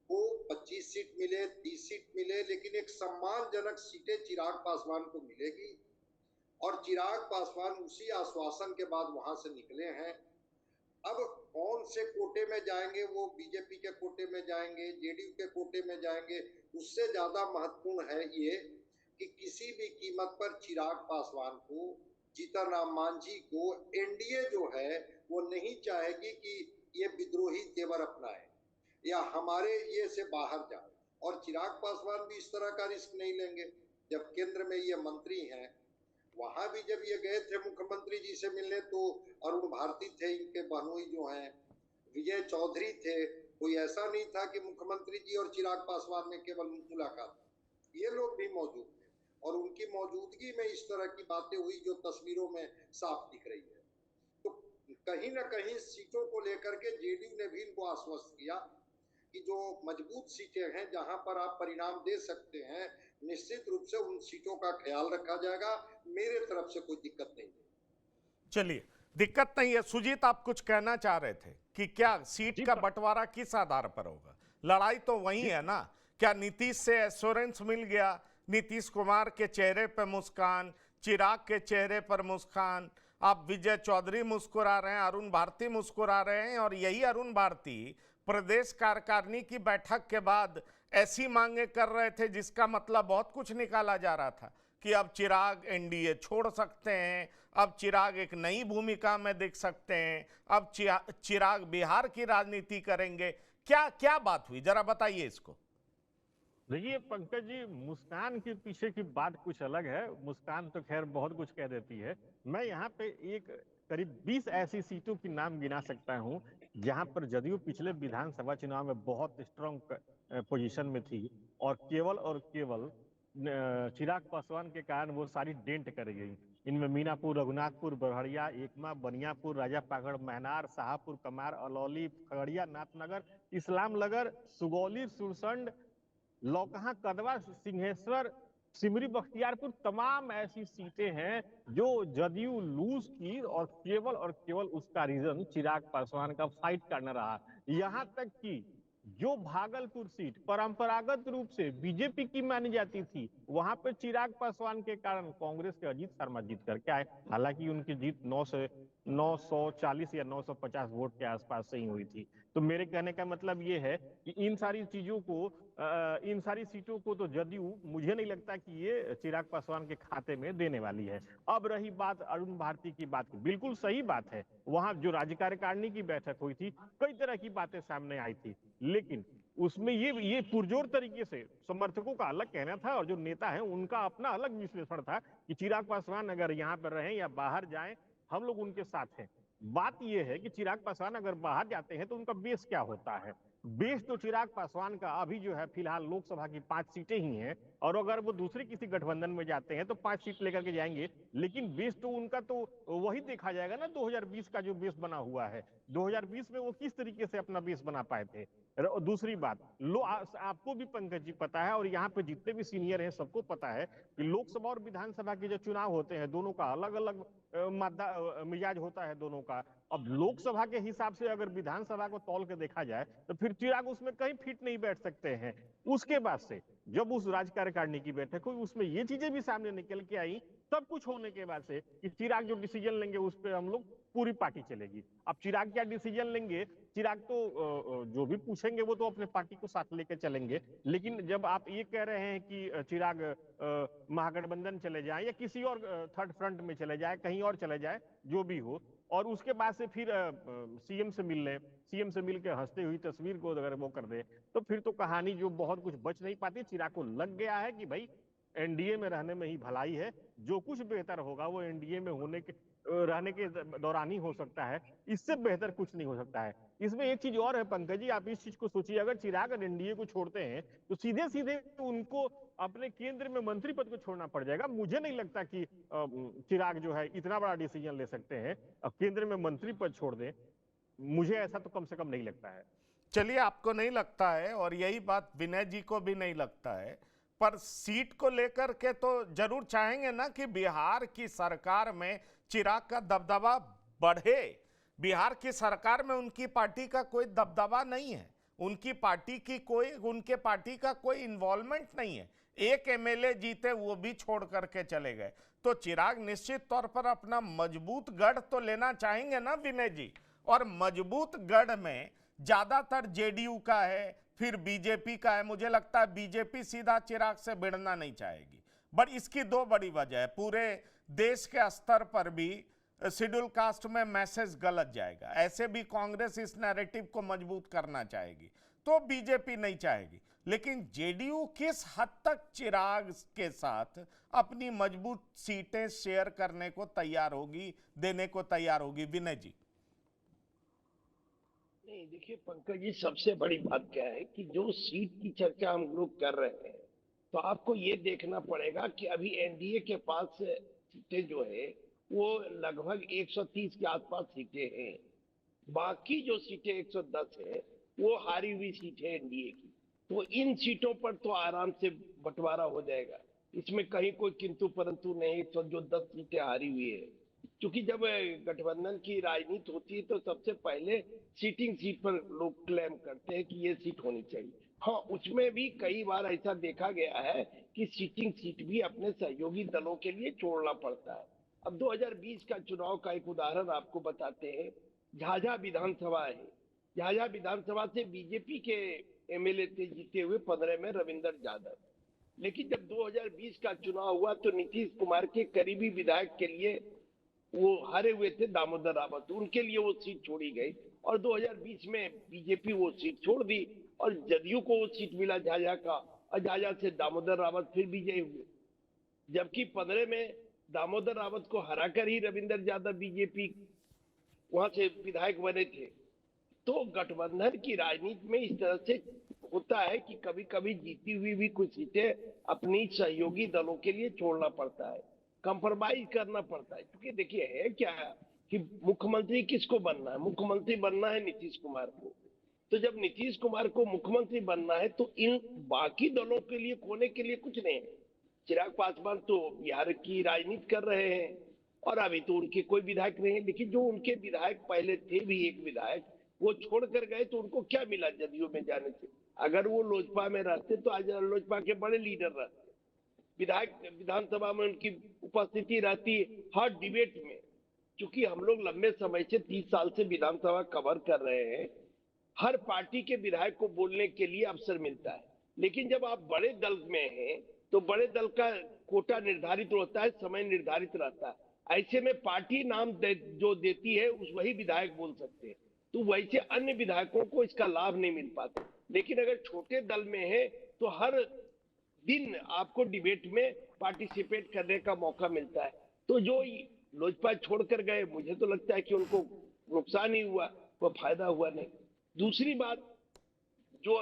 Speaker 8: को 25 सीट मिले, 30 सीट मिले, लेकिन एक सम्मानजनक सीटें चिराग पासवान को मिलेगी। और चिराग पासवान उसी आश्वासन के बाद वहां से निकले हैं। अब कौन से कोटे में जाएंगे, वो बीजेपी के कोटे में जाएंगे, जेडीयू के कोटे में जाएंगे, उससे ज्यादा महत्वपूर्ण है ये कि किसी भी कीमत पर चिराग पासवान को, जीतन राम मांझी को एनडीए जो है वो नहीं चाहेगी कि ये विद्रोही तेवर अपनाए या हमारे ये से बाहर जाए। और चिराग पासवान भी इस तरह का रिस्क नहीं लेंगे। जब केंद्र में ये मंत्री हैं, वहां भी जब ये गए थे मुख्यमंत्री जी से मिलने, तो अरुण भारती थे, इनके बहनोई जो हैं, विजय चौधरी थे। कोई ऐसा नहीं था कि मुख्यमंत्री जी और चिराग पासवान में केवल मुलाकात, ये लोग भी मौजूद थे। और उनकी मौजूदगी में इस तरह की बातें हुई जो तस्वीरों में साफ दिख रही है। तो कहीं ना कहीं सीटों को लेकर के जेडीयू ने भी इनको आश्वस्त किया कि जो मजबूत सीटें हैं, जहां पर आप परिणाम दे सकते हैं, निश्चित रूप से उन सीटों का ख्याल रखा जाएगा। मेरे तरफ से कोई दिक्कत नहीं है।
Speaker 1: चलिए, दिक्कत नहीं है। सुजीत, आप कुछ कहना चाह रहे थे कि क्या सीट का बंटवारा किस आधार पर होगा? लड़ाई तो वही है ना। क्या नीतीश से एश्योरेंस मिल गया? नीतीश कुमार के चेहरे पर मुस्कान, चिराग के चेहरे पर मुस्कान, आप विजय चौधरी मुस्कुरा रहे हैं, अरुण भारती मुस्कुरा रहे हैं, और यही अरुण भारती प्रदेश कार्यकारिणी की बैठक के बाद ऐसी मांगे कर रहे थे जिसका मतलब बहुत कुछ निकाला जा रहा था कि अब चिराग एनडीए छोड़ सकते हैं, अब चिराग एक नई भूमिका में देख सकते हैं, अब चिराग बिहार की राजनीति करेंगे। क्या क्या बात हुई, जरा बताइए इसको।
Speaker 5: देखिए पंकज जी, मुस्कान के पीछे की बात कुछ अलग है। मुस्कान तो खैर बहुत कुछ कह देती है। मैं यहाँ पे एक करीब 20 ऐसी सीटों की नाम गिना सकता हूँ जहां पर जदयू पिछले विधानसभा चुनाव में बहुत स्ट्रांग पोजीशन में थी, और केवल चिराग पासवान के कारण वो सारी डेंट कर गई। इनमें मीनापुर, रघुनाथपुर, बड़हरिया, एकमा, बनियापुर, राजा पागड़, महनार, शाहपुर कमार, अलौली, खगड़िया, नाथनगर, इस्लामनगर, सुगौली, सुरसंड, लौकहा, कदवा, सिंहेश्वर, सिमरी, बख्तियारपुर, तमाम ऐसी सीटें हैं जो जदयू लूज की, और केवल उसका रीजन चिराग पासवान का फाइट करना रहा। यहां तक कि जो भागलपुर सीट परंपरागत रूप से बीजेपी की मानी जाती थी, वहां पे चिराग पासवान के कारण कांग्रेस के अजीत शर्मा जीत करके आए। हालांकि उनकी जीत 940 या 950 वोट के आसपास से ही हुई थी। तो मेरे कहने का मतलब ये है कि इन सारी चीजों को, इन सारी सीटों को तो जदयू, मुझे नहीं लगता कि ये चिराग पासवान के खाते में देने वाली है। अब रही बात अरुण भारती की बात की, बिल्कुल सही बात है। वहां जो राज्य कार्यकारिणी की बैठक हुई थी, कई तरह की बातें सामने आई थी, लेकिन उसमें ये पुरजोर तरीके से समर्थकों का अलग कहना था और जो नेता है उनका अपना अलग विश्लेषण था कि चिराग पासवान अगर यहाँ पर रहें या बाहर जाएं, हम लोग उनके साथ हैं। बात यह है कि चिराग पासवान अगर बाहर जाते हैं तो उनका बेस क्या होता है? बेस तो चिराग पासवान का अभी जो है फिलहाल लोकसभा की 5 सीटें ही हैं, और अगर वो दूसरे किसी गठबंधन में जाते हैं तो 5 सीट लेकर के जाएंगे, लेकिन बेस तो उनका तो वही देखा जाएगा ना 2020 का जो बेस बना हुआ है। 2020 में वो किस तरीके से अपना बेस बना पाए थे। दूसरी बात, आपको भी पंकज जी पता है और यहाँ पे जितने भी सीनियर हैं सबको पता है कि लोकसभा और विधानसभा के जो चुनाव होते हैं, दोनों का अलग अलग मिजाज होता है दोनों का। अब लोकसभा के हिसाब से अगर विधानसभा को तौल के देखा जाए तो फिर चिराग उसमें कहीं फिट नहीं बैठ सकते हैं। उसके बाद से जब उस राज्य कार्यकारिणी की बैठक हुई, उसमें ये चीजें भी सामने निकल के आई, सब कुछ होने के बाद से कि चिराग जो डिसीजन लेंगे उस पर हम लोग पूरी पार्टी चलेगी। अब चिराग क्या डिसीजन लेंगे, चिराग तो जो भी पूछेंगे वो तो अपने पार्टी को साथ लेकर चलेंगे। लेकिन जब आप ये कह रहे हैं कि चिराग महागठबंधन चले जाए या किसी और थर्ड फ्रंट में चले जाए, कहीं और चले जाए, जो भी हो, और उसके बाद से फिर सीएम से मिल लें, सीएम से मिलकर हंसते हुई तस्वीर को अगर वो कर दे, तो फिर तो कहानी जो बहुत कुछ बच नहीं पाती। चिराग को लग गया है कि भाई एनडीए में रहने में ही भलाई है। जो कुछ बेहतर होगा वो एनडीए में रहने के दौरान ही हो सकता है, इससे बेहतर कुछ नहीं हो सकता है। इसमें एक चीज और है पंकज जी, आप इस चीज को सोचिए, अगर चिराग एनडीए को छोड़ते हैं तो सीधे सीधे उनको अपने केंद्र में मंत्री पद को छोड़ना पड़ जाएगा। मुझे नहीं लगता कि चिराग जो है इतना बड़ा डिसीजन ले सकते हैं, केंद्र में मंत्री पद छोड़ दें। मुझे ऐसा तो कम से कम नहीं लगता है।
Speaker 1: चलिए, आपको नहीं लगता है और यही बात विनय जी को भी नहीं लगता है, पर सीट को लेकर के तो जरूर चाहेंगे ना कि बिहार की सरकार में चिराग का दबदबा बढ़े। बिहार की सरकार में उनकी पार्टी का कोई दबदबा नहीं है, उनके पार्टी का कोई इन्वॉल्वमेंट नहीं है। एक एमएलए जीते वो भी छोड़ करके चले गए, तो चिराग निश्चित तौर पर अपना मजबूत गढ़ तो लेना चाहेंगे ना विनय जी। और मजबूत गढ़ में ज्यादातर जेडीयू का है, फिर बीजेपी का है। मुझे लगता है बीजेपी सीधा चिराग से भिड़ना नहीं चाहेगी, बट इसकी दो बड़ी वजह है। पूरे देश के स्तर पर भी शेड्यूल कास्ट में मैसेज गलत जाएगा, ऐसे भी कांग्रेस इस नैरेटिव को मजबूत करना चाहेगी, तो बीजेपी नहीं चाहेगी। लेकिन जेडीयू किस हद तक चिराग के साथ अपनी मजबूत सीटें शेयर करने को तैयार होगी, देने को तैयार होगी, विनय जी?
Speaker 7: नहीं, देखिए पंकज जी, सबसे बड़ी बात क्या है कि जो सीट की चर्चा हम लोग कर रहे हैं, तो आपको ये देखना पड़ेगा कि अभी एनडीए के पास सीटें जो है वो लगभग 130 के आसपास सीटें हैं। बाकी जो सीटें 110 है वो हारी हुई सीट है एनडीए की। तो इन सीटों पर तो आराम से बंटवारा हो जाएगा, इसमें कहीं कोई किंतु परंतु नहीं। तो जो 10 सीटें हारी हुई है, क्योंकि जब गठबंधन की राजनीति होती है तो सबसे पहले सीटिंग सीट पर लोग क्लेम करते हैं कि ये सीट होनी चाहिए। हाँ, उसमें भी कई बार ऐसा देखा गया है कि सीटिंग सीट भी अपने सहयोगी दलों के लिए छोड़ना पड़ता है। अब 2020 का चुनाव का एक उदाहरण आपको बताते हैं। झाझा विधानसभा है, झाझा विधानसभा से बीजेपी के एमएलए थे जीते हुए 15 में रविंदर यादव। लेकिन जब 2020 का चुनाव हुआ तो नीतीश कुमार के करीबी विधायक के लिए वो हारे हुए थे दामोदर रावत, उनके लिए वो सीट छोड़ी गई और 2020 में बीजेपी वो सीट छोड़ दी और जदयू को वो सीट मिला झाझा का, और झाझा से दामोदर रावत फिर विजयी हुए। जबकि 15 में दामोदर रावत को हराकर ही रविंदर यादव बीजेपी वहां से विधायक बने थे। तो गठबंधन की राजनीति में इस तरह से होता है कि कभी कभी जीती हुई भी कुछ सीटें अपनी सहयोगी दलों के लिए छोड़ना पड़ता है, कंप्रोमाइज करना पड़ता है। क्योंकि देखिए है क्या कि मुख्यमंत्री किसको बनना है? मुख्यमंत्री बनना है नीतीश कुमार को। तो जब नीतीश कुमार को मुख्यमंत्री बनना है तो इन बाकी दलों के लिए कोने के लिए कुछ नहीं है। चिराग पासवान तो बिहार की राजनीति कर रहे हैं और अभी तो उनके कोई विधायक नहीं है, लेकिन जो उनके विधायक पहले थे भी, एक विधायक वो छोड़कर गए, तो उनको क्या मिला जदयू में जाने से? अगर वो लोजपा में रहते तो आज लोजपा के बड़े लीडर रहते। विधायक विधानसभा में उनकी उपस्थिति रहती हर डिबेट में। क्योंकि हम लोग लंबे समय से 30 साल से विधानसभा कवर कर रहे हैं, हर पार्टी के विधायक को बोलने के लिए अवसर मिलता है। लेकिन जब आप बड़े दल में हैं तो बड़े दल का कोटा निर्धारित होता है, समय निर्धारित रहता है। ऐसे में पार्टी नाम जो देती है उस वही विधायक बोल सकते हैं, तो वैसे अन्य विधायकों को इसका लाभ नहीं मिल पाता। लेकिन अगर छोटे दल में है तो हर दिन आपको डिबेट में पार्टिसिपेट करने का मौका मिलता है। तो जो लोजपा छोड़कर गए, मुझे तो लगता है कि उनको नुकसान ही हुआ, वो फायदा हुआ नहीं। दूसरी बात, जो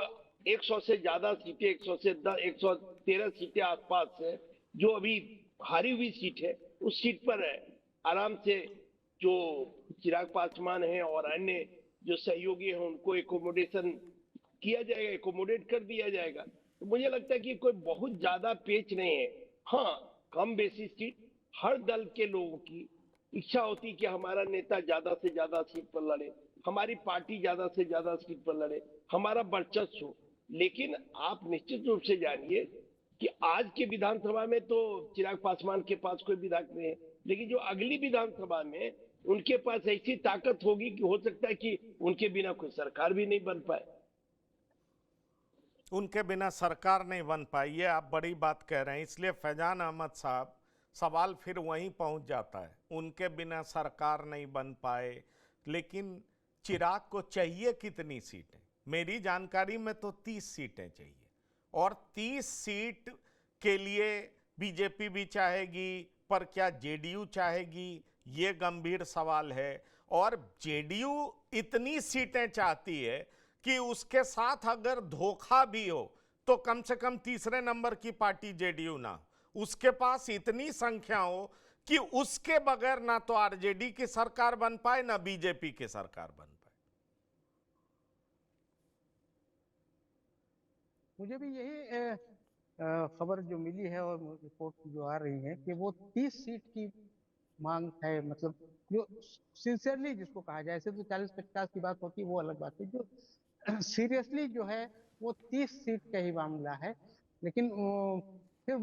Speaker 7: 100 से ज्यादा सीटें, 100 से 113 सीटें आसपास है, जो अभी हारी हुई सीट है, उस सीट पर आराम से जो चिराग पासवान है और अन्य जो सहयोगी हैं उनको एकोमोडेशन किया जाएगा, एकोमोडेट कर दिया जाएगा। तो मुझे लगता है कि कोई बहुत ज्यादा पेच नहीं है। हाँ, कम बेसी सीट, हर दल के लोगों की इच्छा होती है कि हमारा नेता ज्यादा से ज्यादा सीट पर लड़े, हमारी पार्टी ज्यादा से ज्यादा सीट पर लड़े, हमारा वर्चस्व हो। लेकिन आप निश्चित रूप से जानिए कि आज के विधानसभा में तो चिराग पासवान के पास कोई विधायक नहीं है, लेकिन जो अगली विधानसभा में उनके पास ऐसी ताकत होगी कि हो सकता है कि उनके बिना कोई सरकार भी नहीं बन पाए।
Speaker 1: उनके बिना सरकार नहीं बन पाई, ये आप बड़ी बात कह रहे हैं। इसलिए फैजान अहमद साहब, सवाल फिर वहीं पहुंच जाता है, उनके बिना सरकार नहीं बन पाए, लेकिन चिराग को चाहिए कितनी सीटें? मेरी जानकारी में तो 30 सीटें चाहिए, और 30 सीट के लिए बीजेपी भी चाहेगी, पर क्या जेडीयू चाहेगी, ये गंभीर सवाल है। और जेडीयू इतनी सीटें चाहती है कि उसके साथ अगर धोखा भी हो तो कम से कम तीसरे नंबर की पार्टी जेडीयू ना, उसके पास इतनी संख्या हो कि उसके बगैर ना तो आरजेडी की सरकार बन पाए ना बीजेपी की सरकार बन पाए।
Speaker 6: मुझे भी यही खबर जो मिली है और रिपोर्ट जो आ रही है कि वो 30 सीट की मांग है, मतलब जो सिंसियरली जिसको कहा जाए, ऐसे तो 40-50 की बात होती है वो अलग बात है, जो सीरियसली जो है वो 30 सीट का ही मामला है। लेकिन फिर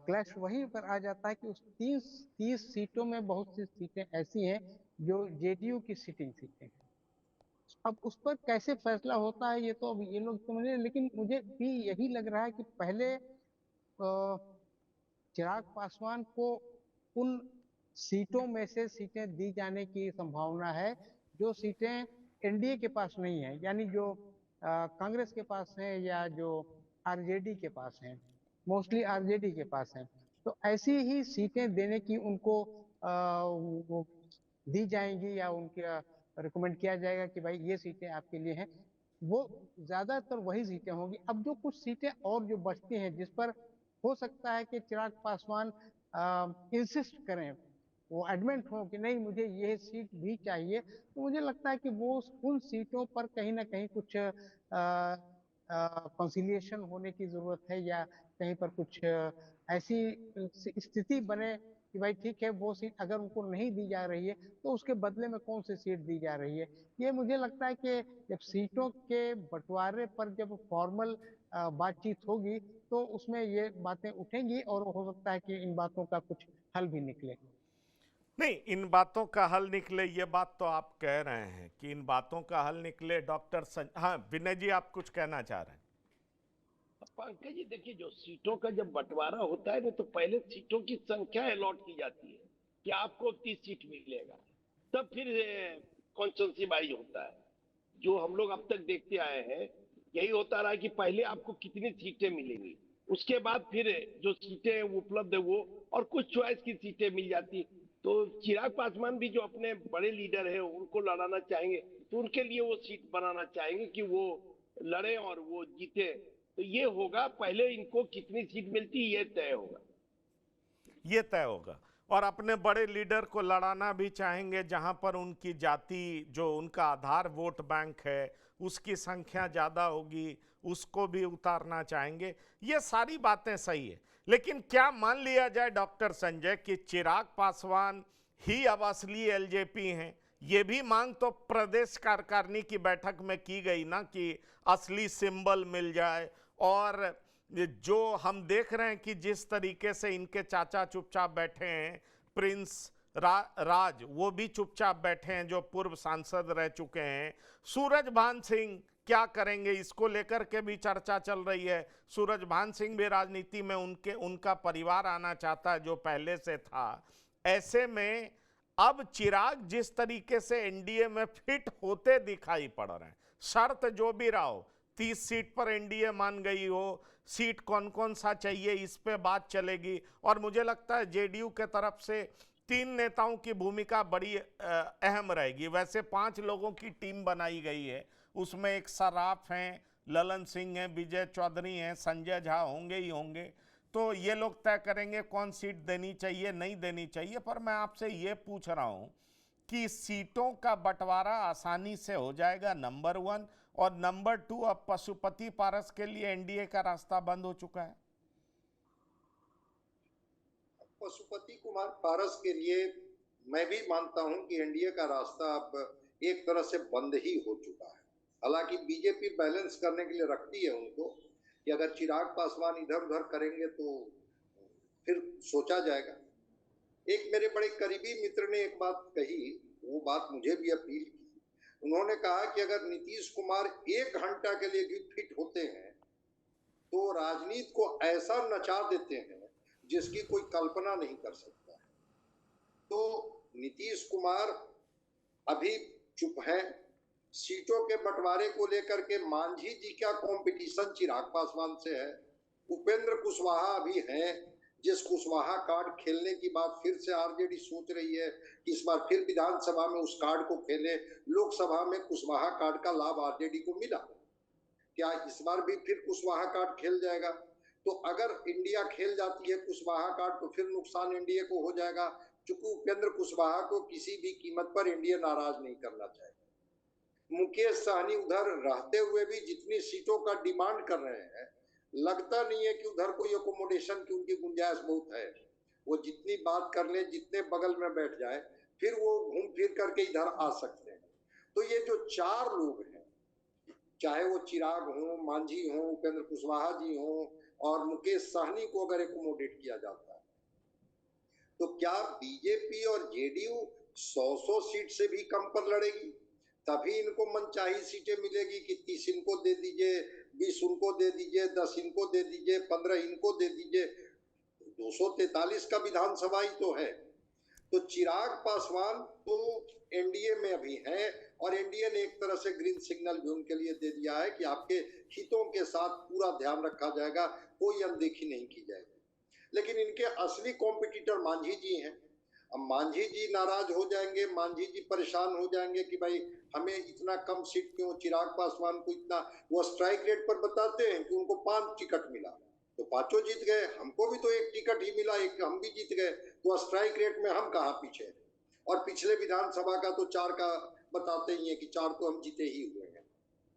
Speaker 6: क्लैश वहीं पर आ जाता है कि उस 30 सीटों में बहुत सी सीटें ऐसी हैं जो जेडीयू की सिटिंग सीटें हैं। अब उस पर कैसे फैसला होता है ये तो अब ये लोग समझे, लेकिन मुझे भी यही लग रहा है कि पहले चिराग पासवान को उन सीटों में से सीटें दी जाने की संभावना है जो सीटें एनडीए के पास नहीं है, यानी जो कांग्रेस के पास है या जो आरजेडी के पास है, मोस्टली आरजेडी के पास है। तो ऐसी ही सीटें देने की उनको वो दी जाएंगी या उनके रिकमेंड किया जाएगा कि भाई ये सीटें आपके लिए हैं, वो ज्यादातर वही सीटें होंगी। अब जो कुछ सीटें और जो बचती हैं जिस पर हो सकता है कि चिराग पासवान इंसिस्ट करें, वो एडमेंट हो कि नहीं मुझे ये सीट भी चाहिए, तो मुझे लगता है कि वो उन सीटों पर कहीं ना कहीं कुछ कंसिलिएशन होने की जरूरत है, या कहीं पर कुछ ऐसी स्थिति बने कि भाई ठीक है वो सीट अगर उनको नहीं दी जा रही है तो उसके बदले में कौन सी सीट दी जा रही है। ये मुझे लगता है कि जब सीटों के बंटवारे पर जब फॉर्मल बातचीत होगी तो उसमें ये बातें उठेंगी और हो सकता है कि इन बातों का कुछ हल भी निकले।
Speaker 1: नहीं, इन बातों का हल निकले ये बात तो आप कह रहे हैं कि इन बातों का हल निकले। हाँ विनय जी, आप कुछ कहना चाह रहे हैं?
Speaker 7: पंकज जी देखिए, जो सीटों का जब बंटवारा होता है ना तो पहले सीटों की संख्या अलॉट की जाती है कि आपको 30 सीट मिलेगा, तब फिर कॉन्स्टिट्यूंसी वाइज होता है। जो हम लोग अब तक देखते आए हैं यही होता रहा कि पहले आपको कितनी सीटें मिलेंगी, उसके बाद फिर जो सीटें उपलब्ध है वो और कुछ चॉइस की सीटें मिल जाती। तो चिराग पासवान भी जो अपने बड़े लीडर है उनको लड़ाना चाहेंगे तो उनके लिए वो सीट बनाना चाहेंगे कि वो लड़े और वो जीते। तो ये होगा, पहले इनको कितनी सीट मिलती है ये तय होगा,
Speaker 1: ये तय होगा। और अपने बड़े लीडर को लड़ाना भी चाहेंगे जहां पर उनकी जाति, जो उनका आधार वोट बैंक है, उसकी संख्या ज्यादा होगी, उसको भी उतारना चाहेंगे। ये सारी बातें सही है, लेकिन क्या मान लिया जाए डॉक्टर संजय कि चिराग पासवान ही अब असली एलजेपी हैं? ये भी मांग तो प्रदेश कार्यकारिणी की बैठक में की गई ना कि असली सिंबल मिल जाए। और जो हम देख रहे हैं कि जिस तरीके से इनके चाचा चुपचाप बैठे हैं, प्रिंस राज वो भी चुपचाप बैठे हैं जो पूर्व सांसद रह चुके हैं। सूरजभान सिंह क्या करेंगे इसको लेकर के भी चर्चा चल रही है। सूरजभान सिंह भी राजनीति में उनका परिवार आना चाहता है जो पहले से था। ऐसे में अब चिराग जिस तरीके से एनडीए में फिट होते दिखाई पड़ रहे हैं, शर्त जो भी रहा हो, 30 सीट पर एनडीए मान गई हो, सीट कौन कौन सा चाहिए इस पे बात चलेगी। और मुझे लगता है जेडीयू के तरफ से 3 नेताओं की भूमिका बड़ी अहम रहेगी। वैसे 5 लोगों की टीम बनाई गई है, उसमें एक सराफ हैं, ललन सिंह हैं, विजय चौधरी हैं, संजय झा होंगे ही होंगे। तो ये लोग तय करेंगे कौन सीट देनी चाहिए नहीं देनी चाहिए। पर मैं आपसे ये पूछ रहा हूं कि सीटों का बंटवारा आसानी से हो जाएगा, नंबर 1, और नंबर 2, अब पशुपति पारस के लिए एनडीए का रास्ता बंद हो चुका है।
Speaker 8: पशुपति कुमार पारस के लिए मैं भी मानता हूं कि एनडीए का रास्ता अब एक तरह से बंद ही हो चुका है। हालांकि बीजेपी बैलेंस करने के लिए रखती है उनको कि अगर चिराग पासवान इधर उधर करेंगे तो फिर सोचा जाएगा। एक मेरे बड़े करीबी मित्र ने एक बात कही, वो बात मुझे भी अपील की। उन्होंने कहा कि अगर नीतीश कुमार 1 घंटा के लिए भी फिट होते हैं तो राजनीति को ऐसा नचा देते हैं जिसकी कोई कल्पना नहीं कर सकता है। तो नीतीश कुमार अभी चुप हैं। सीटों के बंटवारे को लेकर के मांझी जी का कंपटीशन चिराग पासवान से है, उपेंद्र कुशवाहा भी हैं, जिस कुशवाहा कार्ड खेलने की बात फिर से आरजेडी सोच रही है कि इस बार फिर विधानसभा में उस कार्ड को खेले। लोकसभा में कुशवाहा कार्ड का लाभ आरजेडी को मिला, क्या इस बार भी फिर कुशवाहा कार्ड खेल जाएगा? तो अगर इंडिया खेल जाती है कुशवाहा कार्ड तो फिर नुकसान एनडीए को हो जाएगा, क्योंकि उपेंद्र कुशवाहा को किसी भी कीमत पर एनडीए नाराज नहीं करना चाहेगा। मुकेश सहनी उधर रहते हुए भी जितनी सीटों का डिमांड कर रहे हैं, लगता नहीं है कि उधर कोई अकोमोडेशन की उनकी गुंजाइश बहुत है। वो जितनी बात कर ले, जितने बगल में बैठ जाए, फिर वो घूम फिर करके इधर आ सकते हैं। तो ये जो चार लोग हैं, चाहे वो चिराग हो, मांझी हो, उपेंद्र कुशवाहा जी हो और मुकेश सहनी को अगर एकोमोडेट किया जाता है तो क्या बीजेपी और जेडीयू 100 सीट से भी कम पर लड़ेगी? तभी इनको मनचाही सीटें मिलेगी कि 30 इनको दे दीजिए, 20 उनको दे दीजिए, 10 इनको दे दीजिए, 15 इनको दे दीजिए। 243 का विधानसभा ही तो है। तो चिराग पासवान तो एनडीए में अभी हैं और एनडीए ने एक तरह से ग्रीन सिग्नल भी उनके लिए दे दिया है कि आपके हितों के साथ पूरा ध्यान रखा जाएगा, कोई अनदेखी नहीं की जाएगी। लेकिन इनके असली कॉम्पिटिटर मांझी जी हैं। अब मांझी जी नाराज हो जाएंगे, मांझी जी परेशान हो जाएंगे कि भाई हमें इतना कम सीट क्यों, चिराग पासवान को इतना। वो स्ट्राइक रेट पर बताते हैं कि उनको 5 टिकट मिला तो 5 जीत गए, हमको भी तो 1 टिकट ही मिला, एक हम भी जीत गए, तो स्ट्राइक रेट में हम कहाँ पीछे हैं। और पिछले विधानसभा का तो 4 का बताते ही है कि 4 तो हम जीते ही हुए हैं।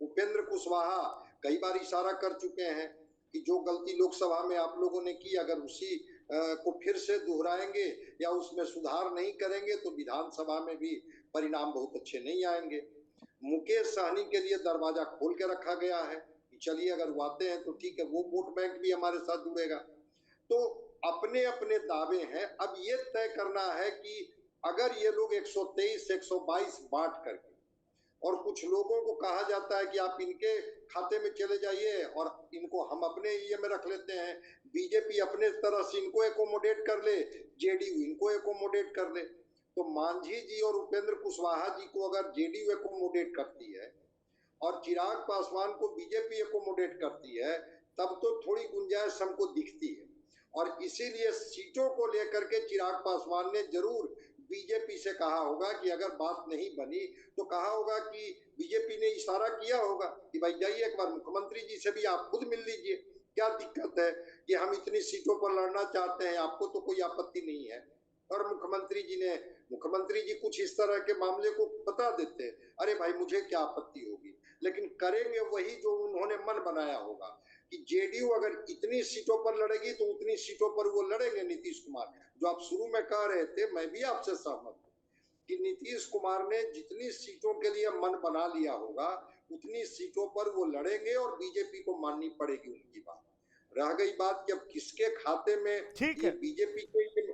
Speaker 8: उपेंद्र कुशवाहा कई बार इशारा कर चुके हैं कि जो गलती लोकसभा में आप लोगों ने की, अगर उसी को फिर से दोहराएंगे या उसमें सुधार नहीं करेंगे तो विधानसभा में भी परिणाम बहुत अच्छे नहीं आएंगे। मुकेश सहनी के लिए दरवाजा खोल के रखा गया है कि चलिए अगर वो आते हैं तो ठीक है, वो वोट बैंक भी हमारे साथ जुड़ेगा। तो अपने अपने दावे हैं। अब ये तय करना है कि अगर ये लोग 123 122 बांट करके, और कुछ लोगों को कहा जाता है कि आप इनके खाते में चले जाइए और इनको हम अपने ये में रख लेते हैं, बीजेपी अपने तरह से इनको एकोमोडेट कर ले, जेडीयू इनको एकोमोडेट कर ले। तो मांझी जी और उपेंद्र कुशवाहा जी को अगर जेडीयू एकोमोडेट करती है और चिराग पासवान को बीजेपी एकोमोडेट करती है, तब तो थोड़ी गुंजाइश हमको दिखती है। और इसीलिए सीटों को लेकर के चिराग पासवान ने जरूर बीजेपी से कहा होगा कि अगर बात नहीं बनी तो कहा होगा कि बीजेपी ने इशारा किया होगा कि भाई जाइए एक बार मुख्यमंत्री जी से भी आप खुद मिल लीजिए, क्या दिक्कत है कि हम इतनी सीटों पर लड़ना चाहते हैं, आपको तो कोई आपत्ति नहीं है। और मुख्यमंत्री जी कुछ इस तरह के मामले को बता देते हैं, अरे भाई मुझे क्या आपत्ति होगी, लेकिन करेंगे वही जो उन्होंने मन बनाया होगा कि जेडीयू अगर इतनी सीटों पर लड़ेगी तो उतनी सीटों पर वो लड़ेंगे नीतीश कुमार। जो आप शुरू में कह रहे थे, मैं भी आपसे सहमत हूँ कि नीतीश कुमार ने जितनी सीटों के लिए मन बना लिया होगा उतनी सीटों पर वो लड़ेंगे और बीजेपी को माननी पड़ेगी उनकी बात। रह गई बात कि अब किसके खाते में,
Speaker 1: ठीक है,
Speaker 8: बीजेपी के।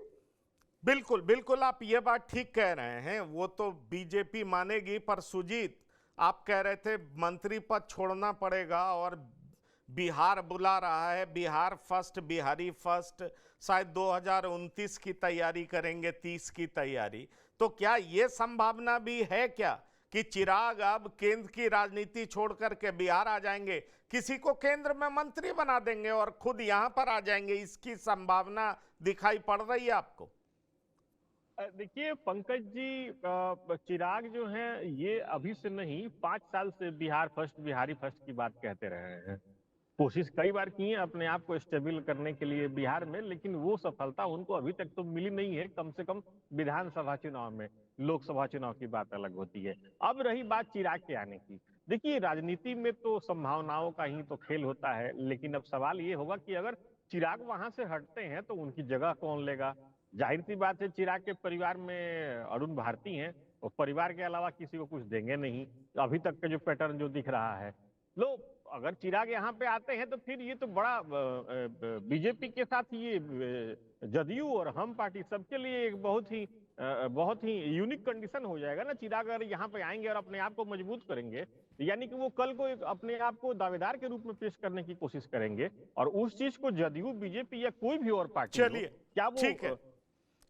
Speaker 1: बिल्कुल बिल्कुल, आप ये बात ठीक कह रहे हैं, वो तो बीजेपी मानेगी। पर सुजीत, आप कह रहे थे मंत्री पद छोड़ना पड़ेगा और बिहार बुला रहा है, बिहार फर्स्ट, बिहारी फर्स्ट, शायद 2029 की तैयारी करेंगे, 30 की तैयारी। तो क्या ये संभावना भी है क्या कि चिराग अब केंद्र की राजनीति छोड़ करके बिहार आ जाएंगे, किसी को केंद्र में मंत्री बना देंगे और खुद यहां पर आ जाएंगे? इसकी संभावना दिखाई पड़ रही है आपको?
Speaker 5: देखिए पंकज जी, चिराग जो है ये अभी से नहीं, 5 साल से बिहार फर्स्ट, बिहारी फर्स्ट की बात कहते रहे हैं। कोशिश कई बार की है अपने आप को स्टेबल करने के लिए बिहार में, लेकिन वो सफलता उनको अभी तक तो मिली नहीं है, कम से कम विधानसभा चुनाव में। लोकसभा चुनाव की बात अलग होती है। अब रही बात चिराग के आने की, देखिए राजनीति में तो संभावनाओं का ही तो खेल होता है, लेकिन अब सवाल ये होगा कि अगर चिराग वहां से हटते हैं तो उनकी जगह कौन लेगा। जाहिर सी बात है, चिराग के परिवार में अरुण भारती हैं, और परिवार के अलावा किसी को कुछ देंगे नहीं, अभी तक का जो पैटर्न जो दिख रहा है। लो, अगर चिराग यहाँ पे आते हैं तो फिर ये तो बड़ा बीजेपी के साथ ये जदयू और हम पार्टी सबके लिए एक बहुत ही यूनिक कंडीशन हो जाएगा ना। चिराग अगर यहाँ पे आएंगे और अपने आप को मजबूत करेंगे, यानी कि वो कल को अपने आप को दावेदार के रूप में पेश करने की कोशिश करेंगे, और उस चीज को जदयू, बीजेपी या कोई भी और पार्टी,
Speaker 1: चलिए
Speaker 5: क्या वो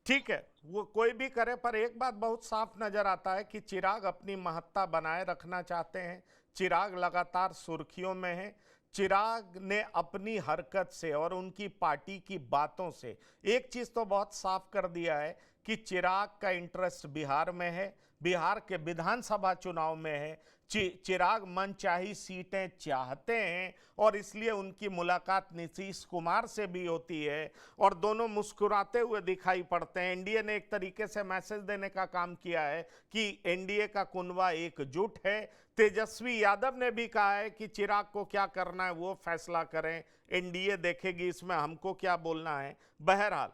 Speaker 1: ठीक है, वो कोई भी करे, पर एक बात बहुत साफ नजर आता है कि चिराग अपनी महत्ता बनाए रखना चाहते हैं। चिराग लगातार सुर्खियों में है। चिराग ने अपनी हरकत से और उनकी पार्टी की बातों से एक चीज तो बहुत साफ कर दिया है कि चिराग का इंटरेस्ट बिहार में है, बिहार के विधानसभा चुनाव में है। चिराग मनचाही सीटें चाहते हैं और इसलिए उनकी मुलाकात नीतीश कुमार से भी होती है और दोनों मुस्कुराते हुए दिखाई पड़ते हैं। एनडीए ने एक तरीके से मैसेज देने का काम किया है कि एनडीए का कुनबा एकजुट है। तेजस्वी यादव ने भी कहा है कि चिराग को क्या करना है वो फैसला करें, एनडीए देखेगी, इसमें हमको क्या बोलना है। बहरहाल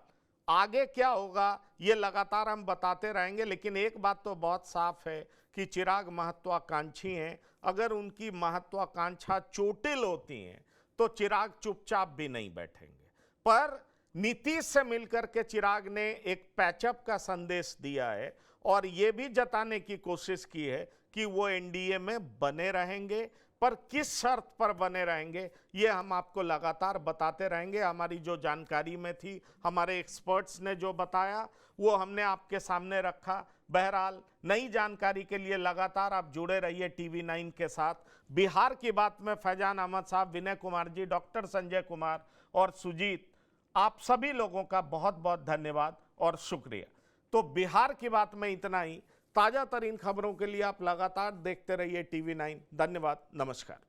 Speaker 1: आगे क्या होगा ये लगातार हम बताते रहेंगे, लेकिन एक बात तो बहुत साफ है कि चिराग महत्वाकांक्षी हैं। अगर उनकी महत्वाकांक्षा चोटिल होती हैं तो चिराग चुपचाप भी नहीं बैठेंगे। पर नीतीश से मिलकर के चिराग ने एक पैचअप का संदेश दिया है और ये भी जताने की कोशिश की है कि वो एनडीए में बने रहेंगे, पर किस शर्त पर बने रहेंगे ये हम आपको लगातार बताते रहेंगे। हमारी जो जानकारी में थी, हमारे एक्सपर्ट्स ने जो बताया वो हमने आपके सामने रखा। बहरहाल नई जानकारी के लिए लगातार आप जुड़े रहिए टीवी 9 के साथ। बिहार की बात में फैजान अहमद साहब, विनय कुमार जी, डॉक्टर संजय कुमार और सुजीत, आप सभी लोगों का बहुत बहुत धन्यवाद और शुक्रिया। तो बिहार की बात में इतना ही। ताजा तरीन खबरों के लिए आप लगातार देखते रहिए टीवी 9। धन्यवाद, नमस्कार।